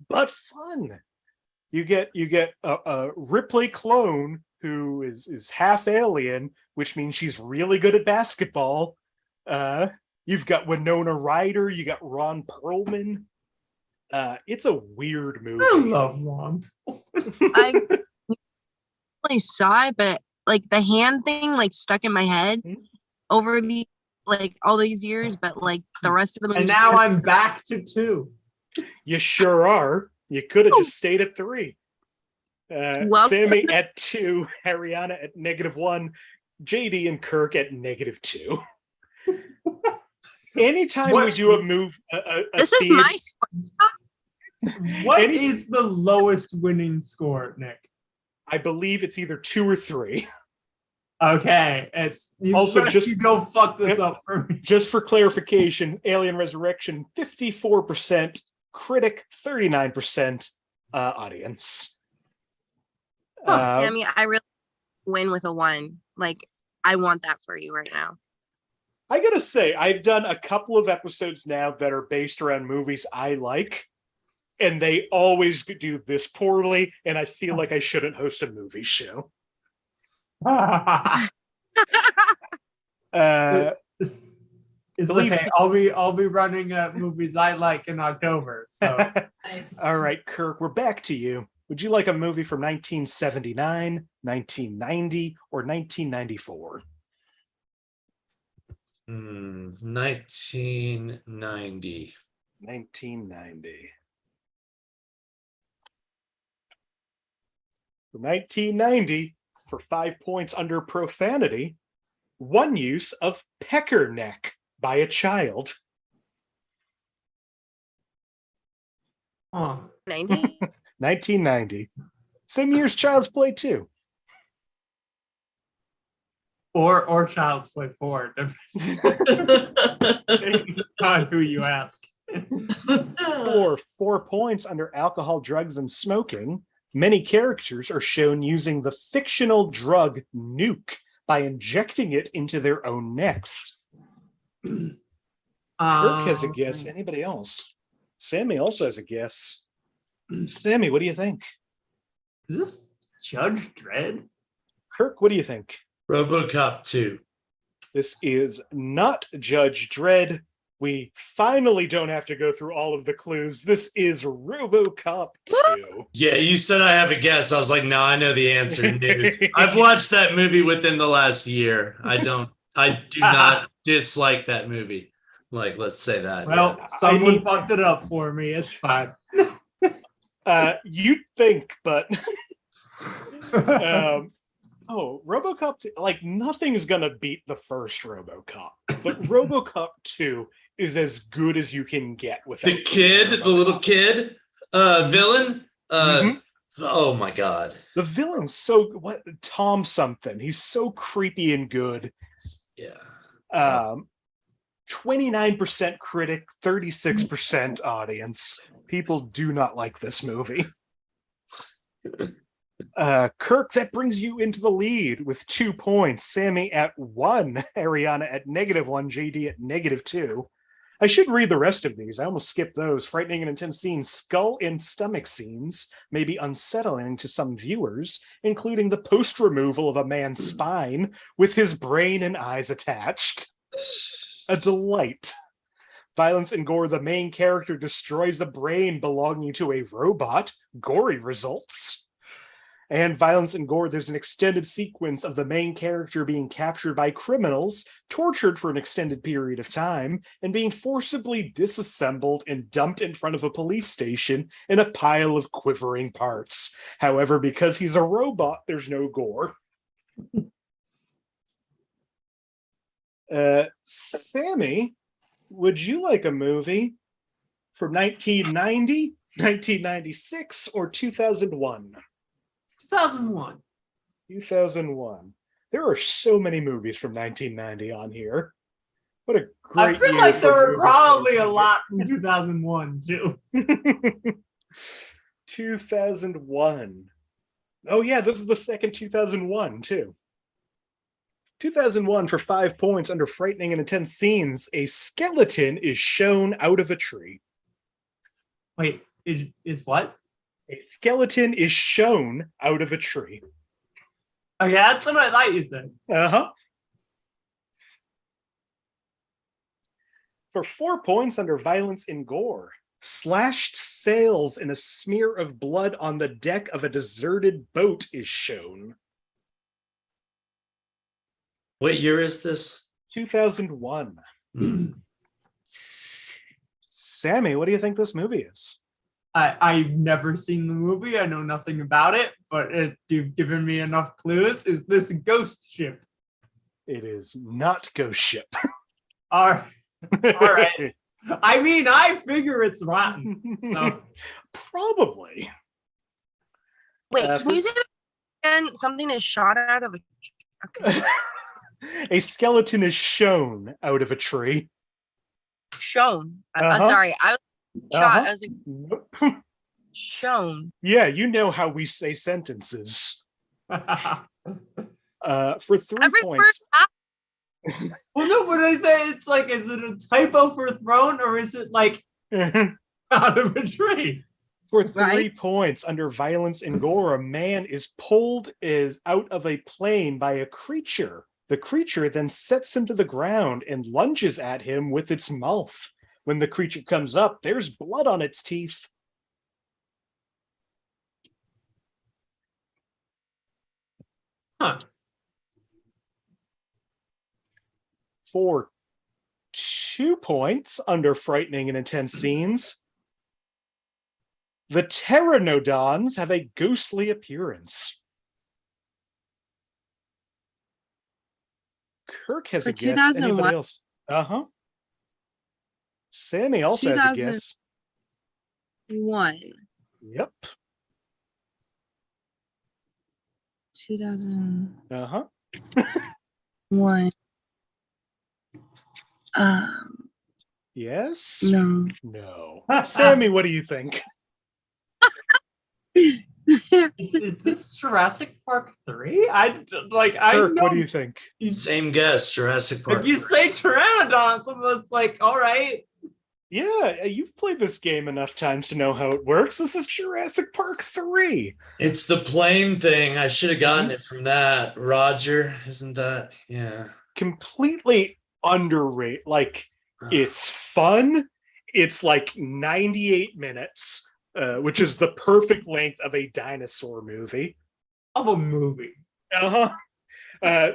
but fun. You get a Ripley clone who is half alien, which means she's really good at basketball. You've got Winona Ryder, you got Ron Perlman. It's a weird movie. I love Ron. I really saw it, but like the hand thing like stuck in my head over the like all these years, but like the rest of the movie. And now I'm back to 2. You sure are. You could have just stayed at 3. Sammie at 2, Arianna at -1, JD and Kirk at -2. Anytime we do a move, this is my What is the lowest winning score, Nick? I believe it's either 2 or 3. Okay, it's also just you don't fuck this up for me. Just for clarification, Alien Resurrection 54%, critic 39%, audience. Sammie, I really win with a 1. Like I want that for you right now. I gotta say, I've done a couple of episodes now that are based around movies I like, and they always do this poorly, and I feel like I shouldn't host a movie show. It's okay. I'll be running movies I like in October. So Nice. All right, Kirk, we're back to you. Would you like a movie from 1979, 1990, or 1994? 1990. 1990. For 1990, for 5 points under profanity, one use of pecker neck by a child. 90? 1990. Same year as Child's Play 2. Or Child's Play 4, depending on who you ask. For 4 points under alcohol, drugs, and smoking, many characters are shown using the fictional drug nuke by injecting it into their own necks. Kirk has a guess. Anybody else? Sammie also has a guess. Sammie, what do you think? Is this Judge Dredd? Kirk, what do you think? RoboCop 2. This is not Judge Dredd. We finally don't have to go through all of the clues. This is RoboCop 2. Yeah, you said I have a guess. I was like, no, I know the answer, dude. I've watched that movie within the last year. I do not dislike that movie. Like, let's say that. Well, someone fucked it up for me. It's fine. You'd think, but RoboCop 2, like nothing's gonna beat the first RoboCop, but RoboCop 2 is as good as you can get with the kid, the little kid, villain. Oh my god, the villain's Tom something. He's so creepy and good. Yeah. 29% critic, 36% audience. People do not like this movie. Kirk, that brings you into the lead with 2 points. Sammie at 1, Arianna at -1, JD at -2. I should read the rest of these. I almost skipped those. Frightening and intense scenes, skull and stomach scenes may be unsettling to some viewers, including the post removal of a man's spine with his brain and eyes attached. A delight. Violence and gore, the main character destroys a brain belonging to a robot. Gory results. And violence and gore, there's an extended sequence of the main character being captured by criminals, tortured for an extended period of time, and being forcibly disassembled and dumped in front of a police station in a pile of quivering parts. However, because he's a robot, there's no gore. Sammie, would you like a movie from 1990, 1996, or 2001? 2001. 2001. There are so many movies from 1990 on here. What a great I feel year like for there were movies. probably a lot from 2001 too. 2001. Oh yeah, this is the second 2001 too. 2001 for 5 points under frightening and intense scenes. A skeleton is shown out of a tree. Wait, is what? A skeleton is shown out of a tree. Oh yeah, that's what I thought you said. Uh-huh. For 4 points under violence and gore. Slashed sails and a smear of blood on the deck of a deserted boat is shown. What year is this? 2001. Sammie, what do you think this movie is? I've never seen the movie. I know nothing about it, but you've given me enough clues. Is this Ghost Ship? It is not Ghost Ship. All right. I mean, I figure it's rotten. So. Probably. Wait, can you say that again? Something is shot out of a... Okay. A skeleton is shown out of a tree. Shown. Uh-huh. Sorry, I was shot. Uh-huh. I was like, Nope. shown. Yeah, you know how we say sentences. For 3 Every points. word. Well, no, but it's like, is it a typo for thrown or is it like out of a tree? For 3 Right. points under violence and gore, a man is pulled out of a plane by a creature. The creature then sets him to the ground and lunges at him with its mouth. When the creature comes up, there's blood on its teeth. Huh. For 2 points under frightening and intense scenes, the pteranodons have a ghostly appearance. Kirk has For a guess. 2001? Anybody else? Uh-huh. Sammie also has a 2000. guess. 1. Yep. 2001. Uh-huh. Yes? No. No. Sammie, what do you think? Is this Jurassic Park 3? I Kirk, know. what do you think? Same guess, Jurassic Park. If you 3. say Pteranodon, someone's like, all right. Yeah, you've played this game enough times to know how it works. This is Jurassic Park 3. It's the plane thing. I should have gotten it from that. Roger, isn't that? Yeah. Completely underrated. Like, it's fun. It's like 98 minutes, which is the perfect length of a dinosaur movie. Of a movie. Uh-huh.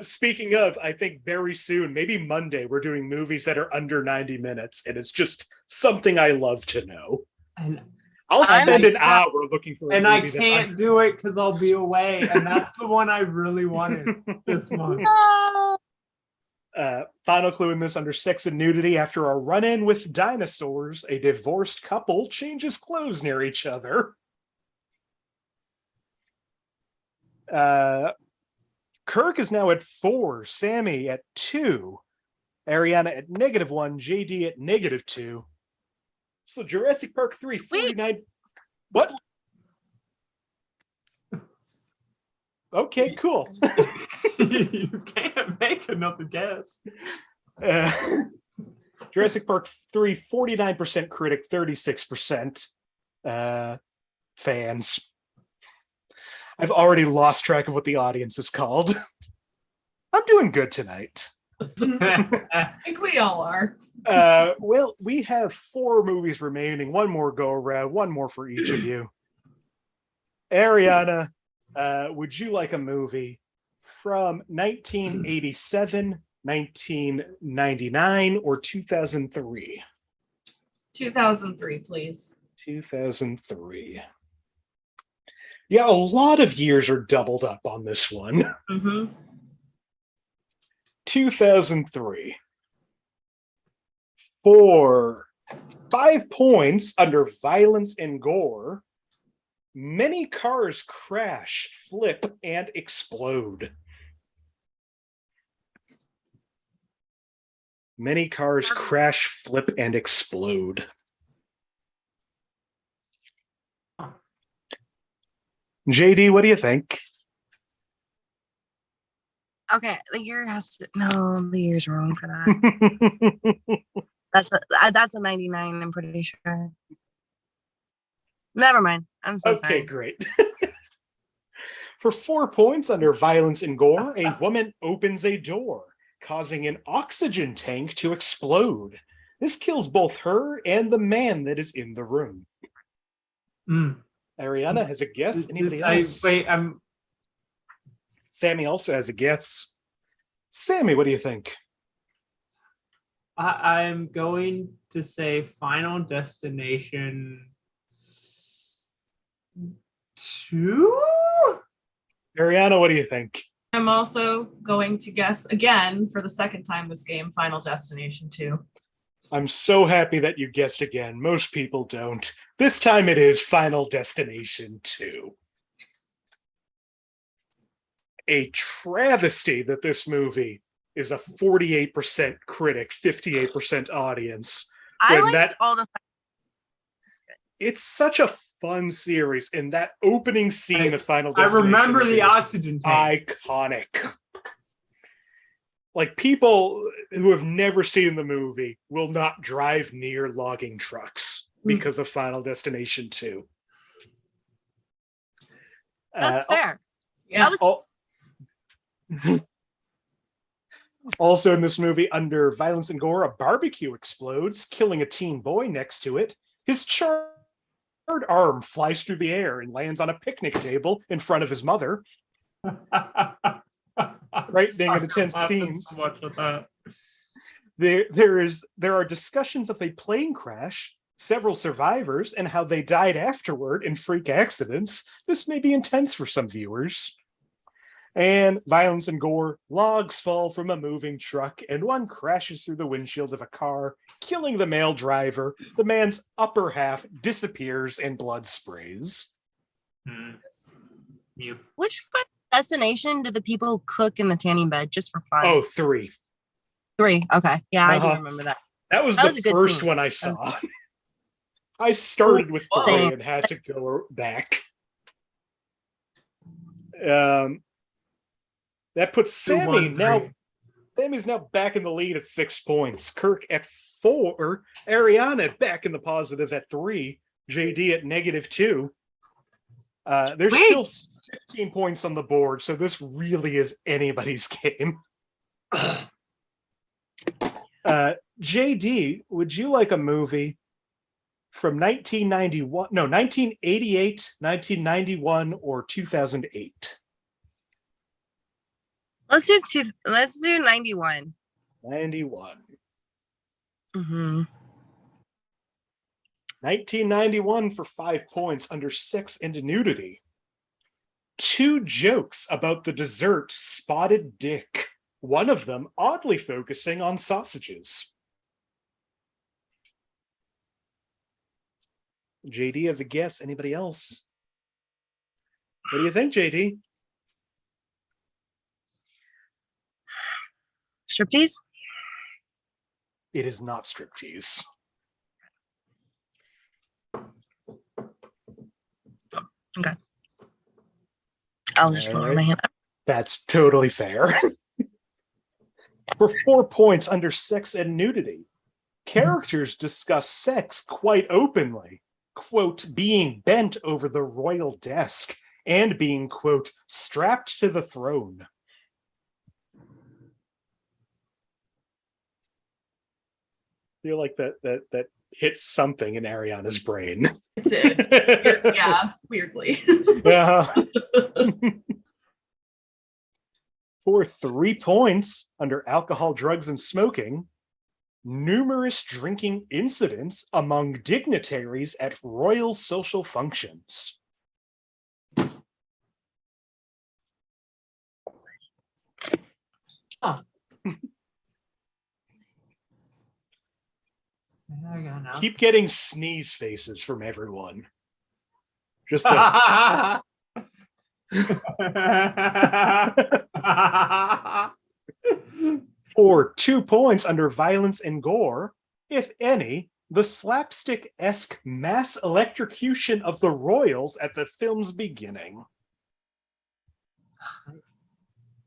Speaking of, I think very soon, maybe Monday, we're doing movies that are under 90 minutes, and it's just something I love to know. And I'll spend an excited. hour looking for a and I movie can't do it because I'll be away. And that's the one I really wanted this month. Final clue in this under sex and nudity. After a run-in with dinosaurs, a divorced couple changes clothes near each other. Kirk is now at 4, Sammie at 2, Arianna at -1, JD at -2. So Jurassic Park 3, 49. What? Okay, cool. You can't make another guess. Jurassic Park 3, 49% critic, 36% fans. I've already lost track of what the audience is called. I'm doing good tonight. I think we all are. Well, we have 4 movies remaining. One more go around, one more for each of you. Arianna, would you like a movie from 1987, 1999, or 2003? 2003, please. 2003. Yeah, a lot of years are doubled up on this one. Mm-hmm. 2003. For 5 points under violence and gore, many cars crash, flip, and explode. Many cars crash, flip, and explode. JD, what do you think? Okay, the year has to. No, the year's wrong for that. That's a 99. I'm pretty sure. Never mind. I'm so Okay, sorry. great. For 4 points under violence and gore, a woman opens a door, causing an oxygen tank to explode. This kills both her and the man that is in the room. Arianna has a guess. Anybody else? Sammie also has a guess. Sammie, what do you think? I'm going to say Final Destination 2? Arianna, what do you think? I'm also going to guess again for the second time this game, Final Destination 2. I'm so happy that you guessed again. Most people don't. This time it is Final Destination 2. A travesty that this movie is a 48% critic, 58% audience. I When liked all the. It's such a fun series, and that opening scene of Final I Destination remember 2 the oxygen tank. iconic. Like, people who have never seen the movie will not drive near logging trucks because of Final Destination 2. That's fair. Yeah. That was Also in this movie, under violence and gore, a barbecue explodes, killing a teen boy next to it. His charred arm flies through the air and lands on a picnic table in front of his mother. Frightening and intense scenes. So much of that. There are discussions of a plane crash, several survivors, and how they died afterward in freak accidents. This may be intense for some viewers. And violence and gore, logs fall from a moving truck, and one crashes through the windshield of a car, killing the male driver. The man's upper half disappears and blood sprays. Which Final Destination did the people cook in the tanning bed just for fun? Oh, 3. 3. Okay. Yeah, I do Uh-huh. remember that. That was a the good first scene. one I saw. I started with 3 Same. and had to go back. That puts Sammie 2-1-3. Sammie's now back in the lead at 6 points. Kirk at 4. Arianna back in the positive at 3. JD at -2. There's still 15 points on the board, so this really is anybody's game. JD, would you like a movie from 1988, 1991, or 2008? Let's do 91. 91. Mm-hmm. 1991 for 5 points under sex and nudity. 2 jokes about the dessert spotted dick. One of them oddly focusing on sausages. JD has a guess. Anybody else? What do you think, JD? Striptease? It is not striptease. Okay. I'll just lower my hand. That's totally fair. For 4 points under sex and nudity, characters discuss sex quite openly, quote, being bent over the royal desk and being, quote, strapped to the throne. I feel like that hits something in Arianna's brain. It did. Yeah, weirdly. Yeah. For 3 points under alcohol, drugs, and smoking, numerous drinking incidents among dignitaries at royal social functions. Huh. I got now. Keep getting sneeze faces from everyone. Just the... For 2 points under violence and gore, if any, the slapstick-esque mass electrocution of the royals at the film's beginning.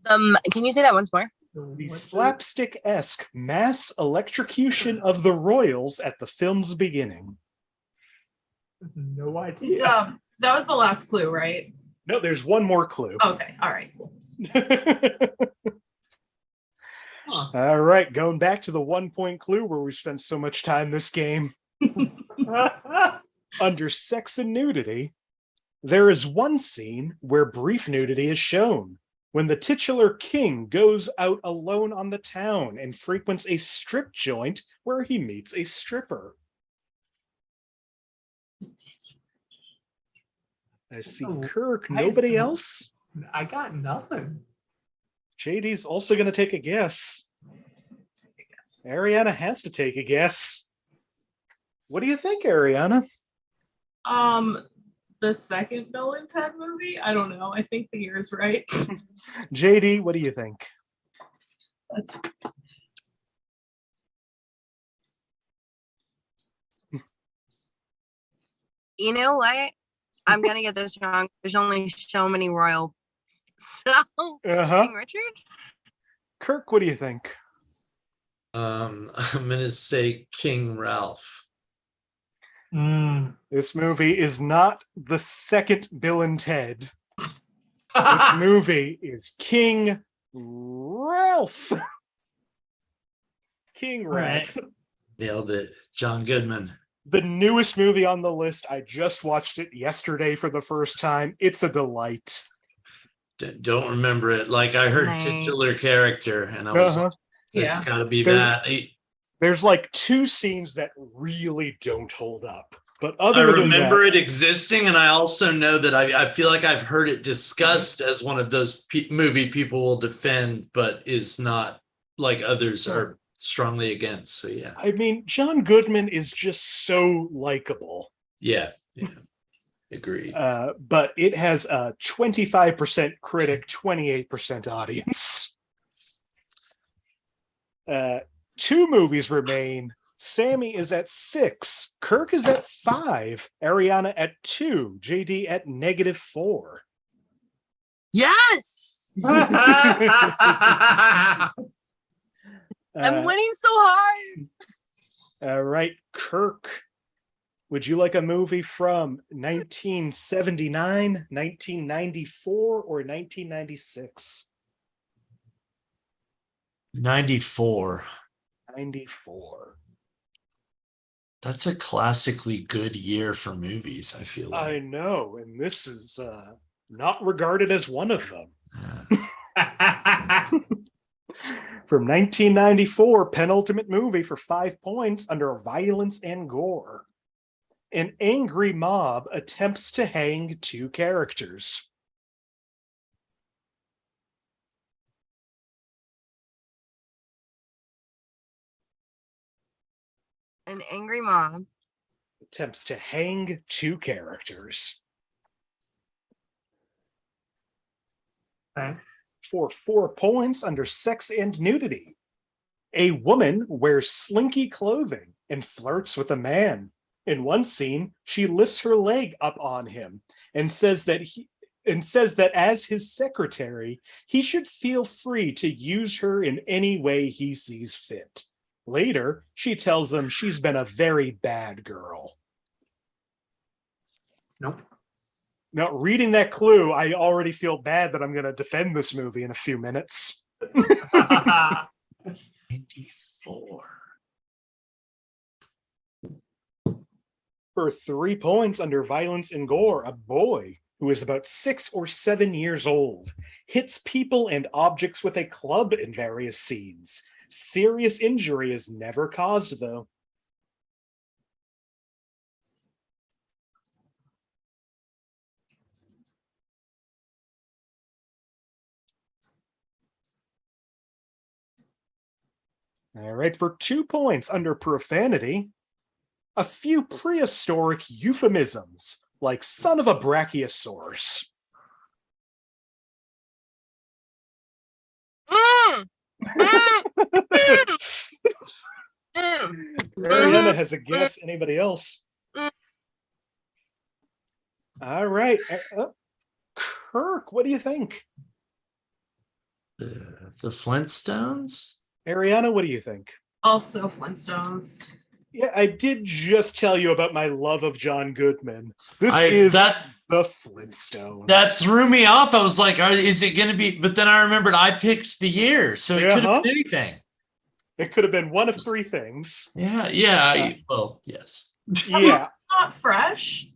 Can you say that once more? The slapstick-esque mass electrocution of the royals at the film's beginning. No idea. That was the last clue, right? No, there's one more clue. Okay, all right, cool. All right, going back to the 1 point clue where we spent so much time this game. Under sex and nudity, there is one scene where brief nudity is shown when the titular king goes out alone on the town and frequents a strip joint where he meets a stripper. I see Kirk. Nobody else? I got nothing. JD's also going to take a guess. Arianna has to take a guess. What do you think, Arianna? The second Bill and Ted movie? I don't know. I think the year is right. JD, what do you think? You know what? I'm gonna get this wrong. There's only so many royal. So King Richard? Kirk, what do you think? I'm gonna say King Ralph. This movie is not the second Bill and Ted. This movie is King Ralph. King Ralph. Right. Nailed it. John Goodman. The newest movie on the list. I just watched it yesterday for the first time. It's a delight. Don't remember it. Like I heard Nice. titular character and I was like, it's gotta be that. There's like 2 scenes that really don't hold up. But I other than remember that, it existing, and I also know that I feel like I've heard it discussed as one of those movie people will defend, but is not like others are strongly against. So yeah. I mean, John Goodman is just so likable. Yeah. Agreed. But it has a 25% critic, 28% audience. 2 movies remain. Sammie is at 6. Kirk is at 5. Arianna at 2. JD at -4. Yes. I'm winning so hard. All right, Kirk. Would you like a movie from 1979, 1994, or 1996? 94. 94. That's a classically good year for movies, I feel like. I know, and this is not regarded as one of them. From 1994, penultimate movie for 5 points under violence and gore. An angry mob attempts to hang 2 characters. An angry mom. Attempts to hang 2 characters. Okay. For 4 points under sex and nudity. A woman wears slinky clothing and flirts with a man. In one scene, she lifts her leg up on him and says that as his secretary, he should feel free to use her in any way he sees fit. Later, she tells him she's been a very bad girl. Nope. Now, reading that clue, I already feel bad that I'm going to defend this movie in a few minutes. 94. For 3 points under violence and gore, a boy who is about 6 or 7 years old hits people and objects with a club in various scenes. Serious injury is never caused, though. All right, for 2 points under profanity, a few prehistoric euphemisms, like son of a brachiosaurus. Arianna has a guess. Anybody else? All right. Kirk, what do you think? The Flintstones? Arianna, what do you think? Also Flintstones. Yeah, I did just tell you about my love of John Goodman. This is the Flintstones. That threw me off. I was like, is it going to be? But then I remembered I picked the year, so it could have been anything. It could have been one of 3 things. Yeah. Well, yes. Yeah. It's not fresh.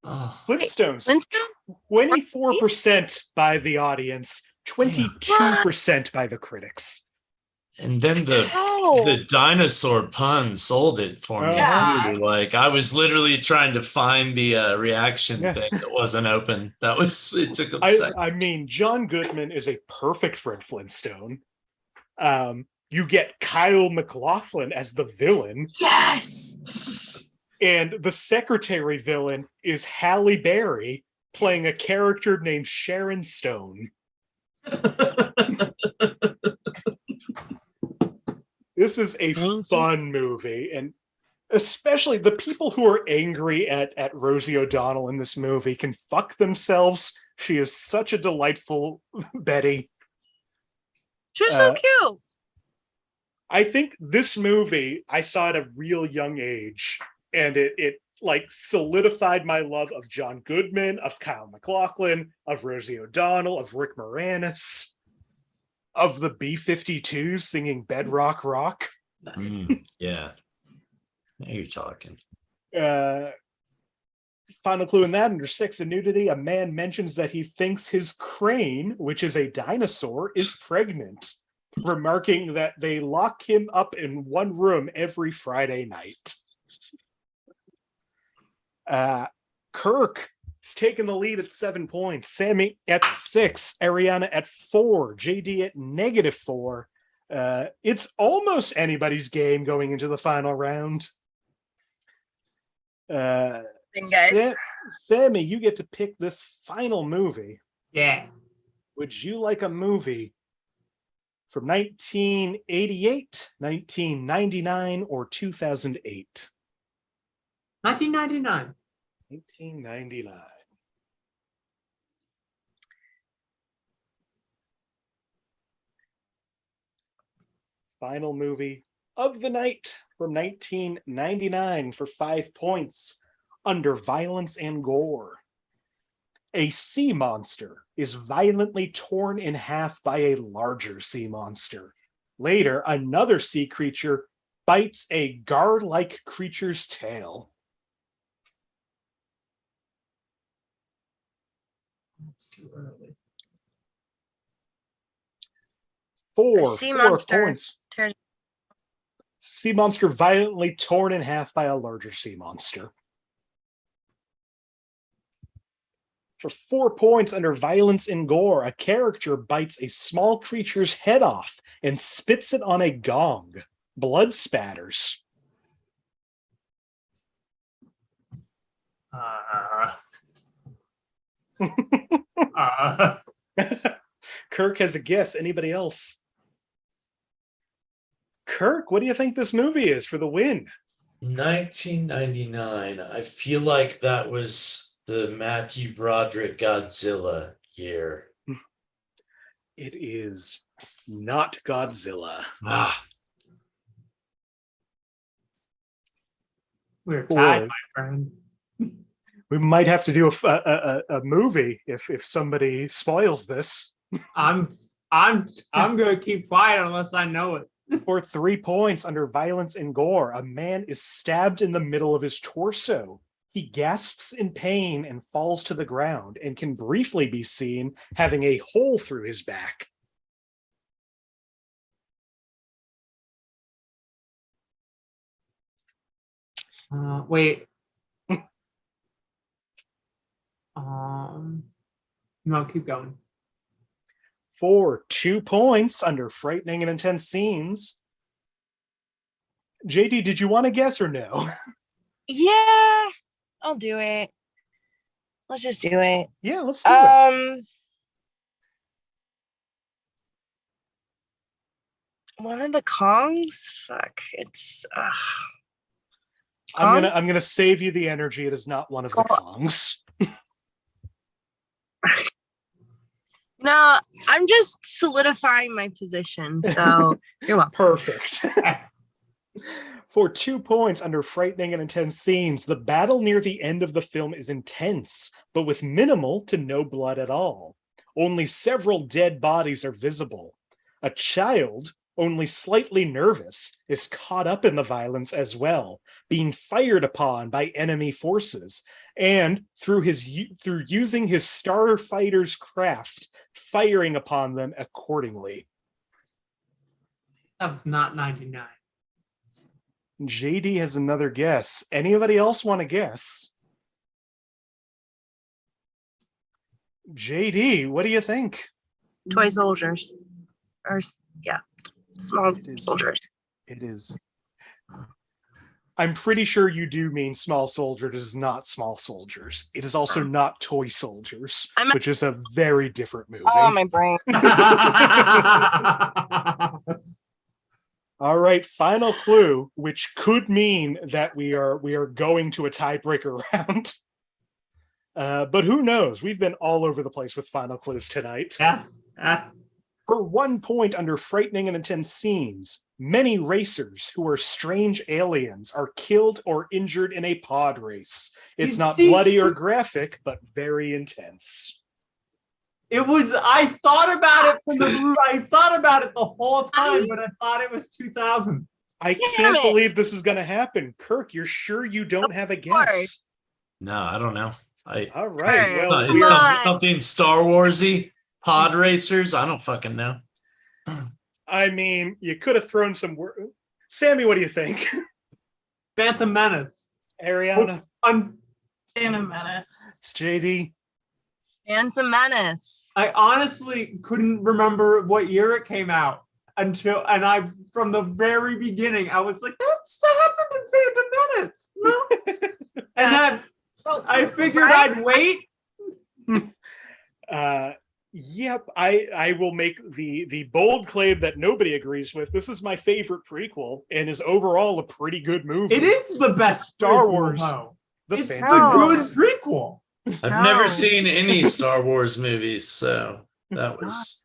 Oh. Flintstones. Flintstones? 24% by the audience, 22% by the critics. And then the dinosaur pun sold it for me. Yeah. Like I was literally trying to find the reaction thing that wasn't open. It took a second. I mean, John Goodman is a perfect Fred Flintstone. You get Kyle MacLachlan as the villain. Yes. And the secretary villain is Halle Berry playing a character named Sharon Stone. This is a fun movie, and especially the people who are angry at Rosie O'Donnell in this movie can fuck themselves. She is such a delightful Betty. She's so cute. I think this movie, I saw at a real young age, and it like solidified my love of John Goodman, of Kyle MacLachlan, of Rosie O'Donnell, of Rick Moranis, of the B-52s singing Bedrock Rock. Yeah. Now you're talking. Final clue in that, under sex and nudity, a man mentions that he thinks his crane, which is a dinosaur, is pregnant, remarking that they lock him up in one room every Friday night. Kirk is taking the lead at 7 points. Sammie at 6, Arianna at 4, JD at -4. It's almost anybody's game going into the final round. Sammie, you get to pick this final movie. Yeah. Would you like a movie from 1988, 1999, or 2008? 1999. 1999. Final movie of the night from 1999 for 5 points. Under violence and gore. A sea monster is violently torn in half by a larger sea monster. Later, another sea creature bites a gar-like creature's tail. That's too early. Four sea monster points. tears- Sea monster violently torn in half by a larger sea monster. For 4 points under violence and gore, a character bites a small creature's head off and spits it on a gong. Blood spatters. Kirk has a guess. Anybody else? Kirk, what do you think this movie is for the win? 1999. I feel like that was the Matthew Broderick Godzilla year. It is not Godzilla. Ah, We're Boy. tied, my friend. We might have to do a movie if somebody spoils this. I'm gonna keep quiet unless I know it. For 3 points under violence and gore, a man is stabbed in the middle of his torso. He gasps in pain and falls to the ground and can briefly be seen having a hole through his back. Wait. No, keep going. For 2 points under frightening and intense scenes. JD, did you want to guess or no? Yeah, I'll do it. Let's just do it. Yeah, let's do it. One of the Kongs? Fuck, it's I'm gonna save you the energy. It is not one of the Kongs. No, I'm just solidifying my position, so you're welcome. Perfect. For 2 points under frightening and intense scenes, the battle near the end of the film is intense, but with minimal to no blood at all. Only several dead bodies are visible. A child, only slightly nervous, is caught up in the violence as well, being fired upon by enemy forces, and through using his starfighter's craft, firing upon them accordingly. That's not 99. JD has another guess. Anybody else want to guess? JD, what do you think? Toy soldiers. Small It is- soldiers. It is. I'm pretty sure you do mean small soldiers. It is not small soldiers. It is also not toy soldiers, which is a very different movie. Oh, my brain. All right, final clue, which could mean that we are going to a tiebreaker round. But who knows? We've been all over the place with final clues tonight. Yeah. For 1 point under frightening and intense scenes, many racers who are strange aliens are killed or injured in a pod race. It's not bloody or graphic, but very intense. It was. I thought about it the whole time, but I thought it was 2000. I Damn can't it. believe this is going to happen. Kirk, you're sure you don't have a guess? course. no, I don't know. All right. Hey, Well, It's Come on. something Star Warsy. Pod racers. I don't fucking know. I mean, you could have thrown some word. Sammie, what do you think? Phantom Menace. Arianna, Phantom Menace. it's JD. Phantom Menace. I honestly couldn't remember what year it came out from the very beginning, I was like, that's happened in Phantom Menace. No. And then I figured I'd wait. Yep, I will make the bold claim that nobody agrees with. This is my favorite prequel and is overall a pretty good movie. It is the best Star prequel, Wars. though. The It's Phantom the Menace. good prequel. I've No. never seen any Star Wars movies, so that was.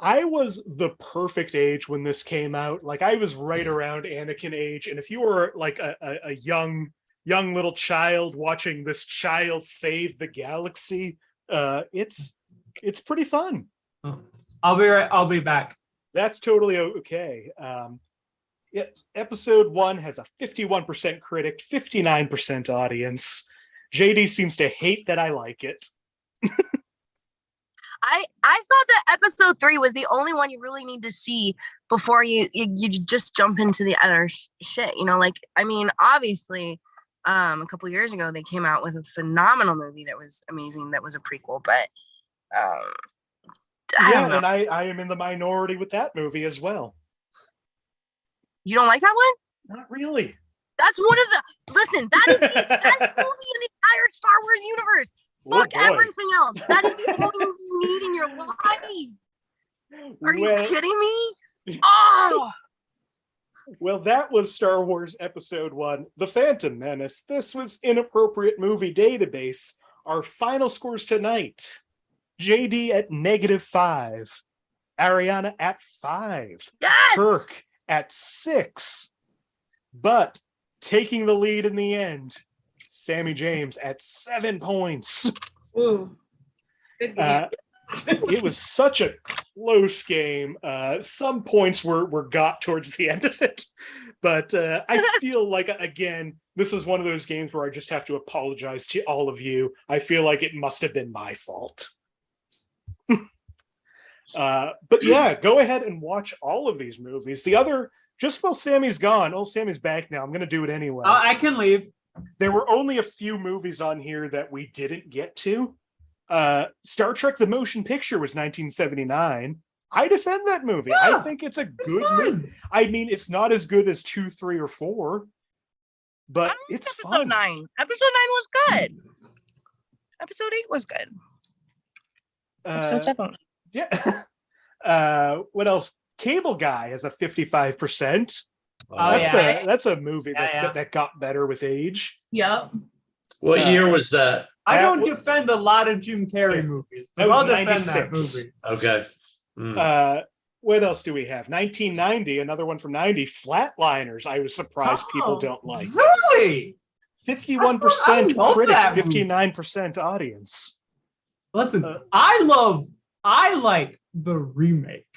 I was the perfect age when this came out. Like I was right around Anakin age, and if you were like a young little child watching this child save the galaxy, it's pretty fun. I'll be back. That's totally okay. Episode 1 has a 51% critic, 59% audience. JD seems to hate that I like it. I thought that episode 3 was the only one you really need to see before you just jump into the other shit. You know, like, I mean, obviously, a couple years ago they came out with a phenomenal movie that was amazing. That was a prequel, but and I am in the minority with that movie as well. You don't like that one? Not really. That's one of the. Listen, that is the best movie in the entire Star Wars universe. Fuck everything else. That is the only movie you need in your life. Are you kidding me? Oh. Well, that was Star Wars Episode 1, The Phantom Menace. This was Inappropriate Movie Database. Our final scores tonight. JD at -5. Arianna at 5. Yes! Kirk at 6. But taking the lead in the end, Sammie James at 7 points. Ooh. Good game. It was such a close game. Some points were got towards the end of it, but I feel like, again, this is one of those games where I just have to apologize to all of you. I feel like it must have been my fault. But yeah, go ahead and watch all of these movies. Just while Sammy's gone, Sammy's back now. I'm going to do it anyway. I can leave. There were only a few movies on here that we didn't get to. Star Trek The Motion Picture was 1979. I defend that movie. Yeah, I think it's a good movie. I mean, it's not as good as 2, 3, or 4, but it's episode fun. 9. Episode 9 was good. Episode 8 was good. Episode 7. Yeah. What else? Cable Guy has a 55%. That's a movie that got better with age. Yep. What year was that? I don't defend a lot of Jim Carrey movies. That was I'll defend 96. that movie. Okay. What else do we have? 1990, another one from 90, Flatliners. I was surprised people don't like. Really? 51% critic, 59% audience. Listen, I like the remake.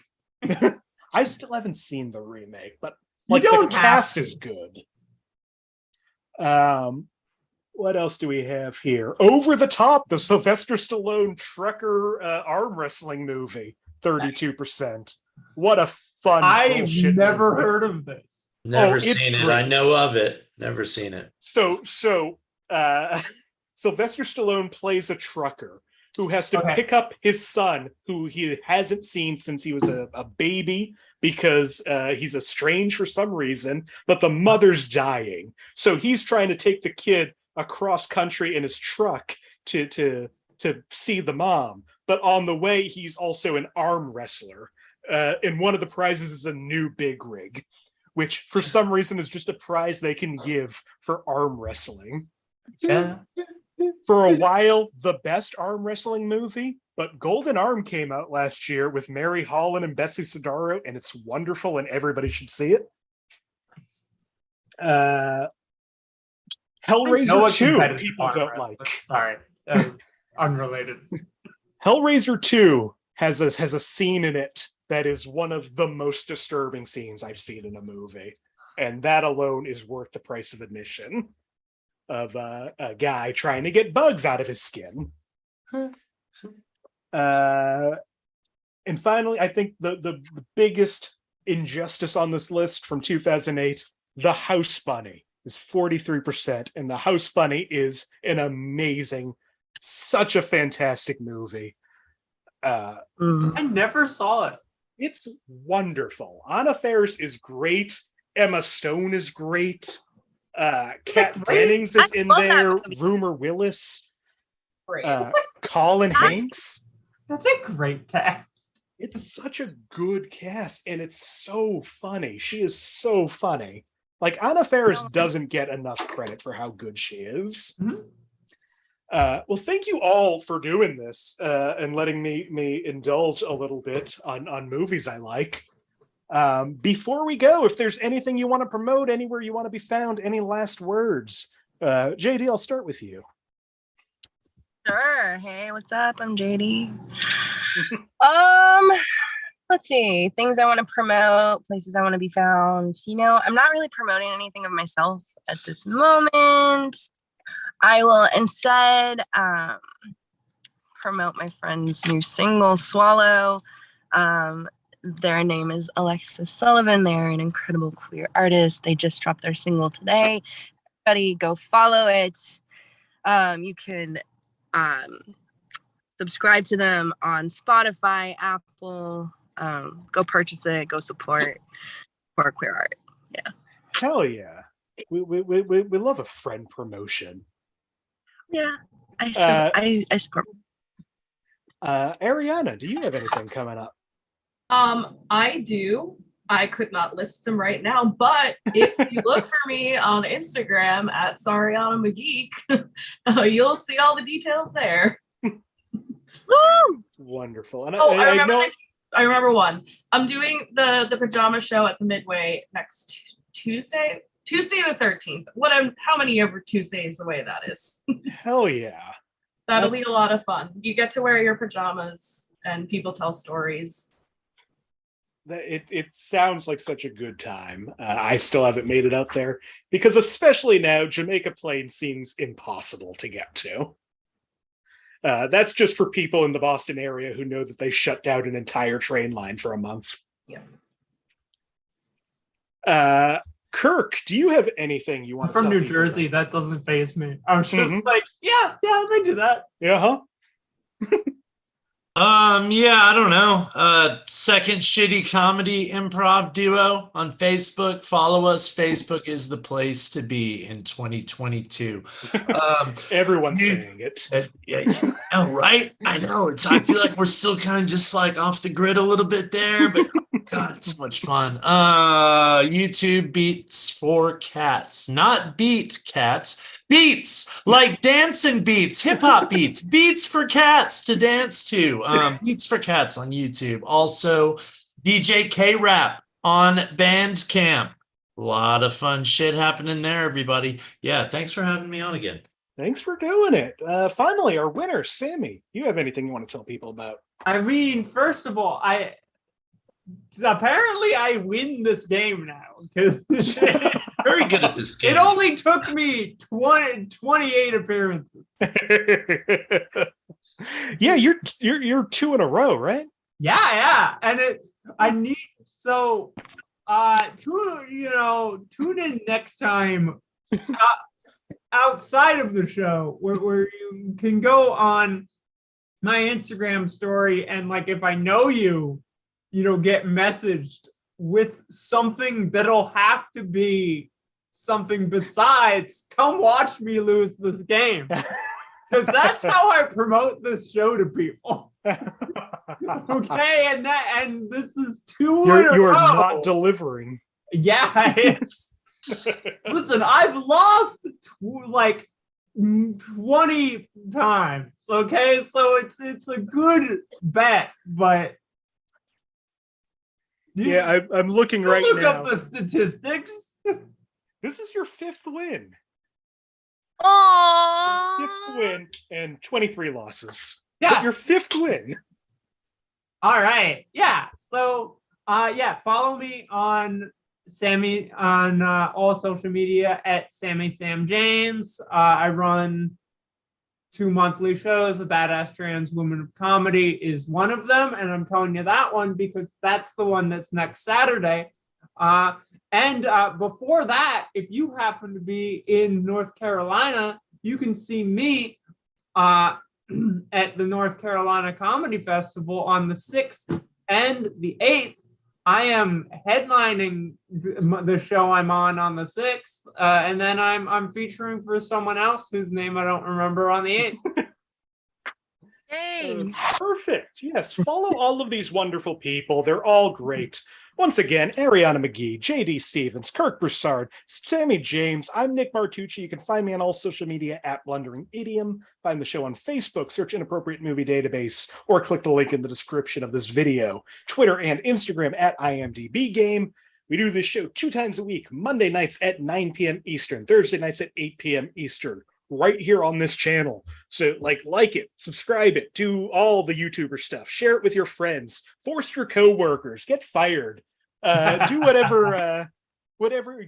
I still haven't seen the remake, but You don't the have cast to. is good. What else do we have here? Over the Top, the Sylvester Stallone trucker arm wrestling movie, 32%. What a fun I've bullshit never movie. heard of this. Never it's seen it. great. I know of it. Never seen it. So Sylvester Stallone plays a trucker who has to pick up his son, who he hasn't seen since he was a baby, because he's estranged for some reason, but the mother's dying. So he's trying to take the kid across country in his truck to see the mom. But on the way, he's also an arm wrestler. And one of the prizes is a new big rig, which for some reason is just a prize they can give for arm wrestling. Yeah. For a while, the best arm wrestling movie, but Golden Arm came out last year with Mary Holland and Bessie Sidaro, and it's wonderful, and everybody should see it. Hellraiser 2, people don't like. Sorry, that was unrelated. Hellraiser 2 has a scene in it that is one of the most disturbing scenes I've seen in a movie, and that alone is worth the price of admission. Of a guy trying to get bugs out of his skin. And finally, I think the biggest injustice on this list from 2008, The House Bunny, is 43%. And The House Bunny is an amazing, such a fantastic movie. I never saw it. It's wonderful. Anna Faris is great. Emma Stone is great. Kat Dennings is in there. Rumor Willis. Colin Hanks. That's a great cast. It's such a good cast, and it's so funny. She is so funny. Like, Anna Faris doesn't get enough credit for how good she is. Well, thank you all for doing this and letting me indulge a little bit on movies I like. Before we go, if there's anything you want to promote, anywhere you want to be found, any last words? JD, I'll start with you. Sure. Hey, what's up? I'm JD. Let's see. Things I want to promote, places I want to be found. I'm not really promoting anything of myself at this moment. I will instead promote my friend's new single, Swallow. Their name is Alexis Sullivan. They're an incredible queer artist. They just dropped their single today. Everybody go follow it. You can subscribe to them on Spotify, Apple. Go purchase it. Go support queer art. Yeah. Hell yeah. We love a friend promotion. Yeah. I support. Arianna, do you have anything coming up? I do. I could not list them right now, but if you look for me on Instagram at Arianna Magee, you'll see all the details there. Woo! Wonderful. And I remember one. I'm doing the pajama show at the Midway next Tuesday the 13th. How many ever Tuesdays away that is? Hell yeah. That'll be a lot of fun. You get to wear your pajamas and people tell stories. It sounds like such a good time. I still haven't made it up there because especially now, Jamaica Plain seems impossible to get to. That's just for people in the Boston area who know that they shut down an entire train line for a month. Yeah. Kirk, do you have anything you want to From tell New people Jersey, about? that doesn't faze me. I'm just like, yeah, they do that. Yeah, huh? Yeah, I don't know. Second Shitty Comedy Improv Duo on Facebook. Follow us. Facebook is the place to be in 2022. Everyone's saying it. Yeah, oh, right? I know. I feel like we're still kind of just like off the grid a little bit there, but God, it's so much fun. YouTube Beats for Cats, not beat cats. Beats, like dancing beats, hip hop beats, beats for cats to dance to. Beats for Cats on YouTube. Also, DJ K Rap on Bandcamp. A lot of fun shit happening there, everybody. Yeah, thanks for having me on again. Thanks for doing it. Finally, our winner, Sammie. Do you have anything you want to tell people about? I mean, first of all, apparently I win this game now. Very good at this game. It only took me 28 appearances. Yeah, you're two in a row, right? Yeah. And tune in next time outside of the show where you can go on my Instagram story and like if I know you get messaged with something that'll have to be something besides come watch me lose this game. Because that's how I promote this show to people. Okay, and this is two in a row. You are not delivering. Yeah, listen, I've lost 20 times. Okay, so it's a good bet, but yeah, I'm looking right look now. Look up the statistics. This is your fifth win. Aww. Fifth win and 23 losses. Yeah, but your fifth win. All right. Yeah. So, follow me on Sammie on all social media at Sammie James. I run 2 monthly shows. A Badass Trans Woman of Comedy is one of them, and I'm telling you that one because that's the one that's next Saturday. And before that, if you happen to be in North Carolina, you can see me at the North Carolina Comedy Festival on the 6th and the 8th. I am headlining the show I'm on the 6th, and then I'm featuring for someone else whose name I don't remember on the 8th. Hey. Perfect. Yes, follow all of these wonderful people. They're all great. Once again, Arianna Magee, JD Stephans, Kirk Broussard, Sammie James. I'm Nick Martucci. You can find me on all social media at Blundering Idiom. Find the show on Facebook, search Inappropriate Movie Database, or click the link in the description of this video. Twitter and Instagram at IMDb Game. We do this show 2 times a week, Monday nights at 9 p.m. Eastern, Thursday nights at 8 p.m. Eastern, right here on this channel. So like it, subscribe it, do all the YouTuber stuff, share it with your friends, force your coworkers, get fired, do whatever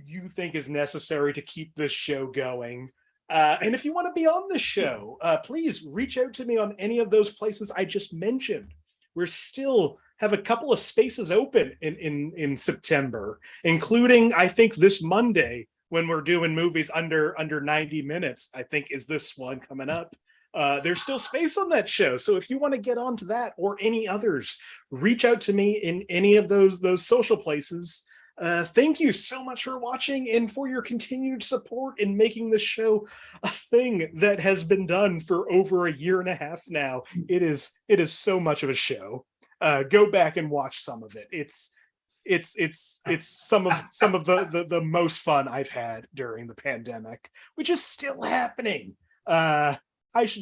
you think is necessary to keep this show going. And if you want to be on the show, please reach out to me on any of those places I just mentioned. We're still have a couple of spaces open in September, including, I think, this Monday when we're doing movies under 90 minutes, I think is this one coming up. There's still space on that show. So if you want to get onto that or any others, reach out to me in any of those social places. Thank you so much for watching and for your continued support in making this show a thing that has been done for over a year and a half now. It is so much of a show. Go back and watch some of it. It's some of the most fun I've had during the pandemic, which is still happening. I should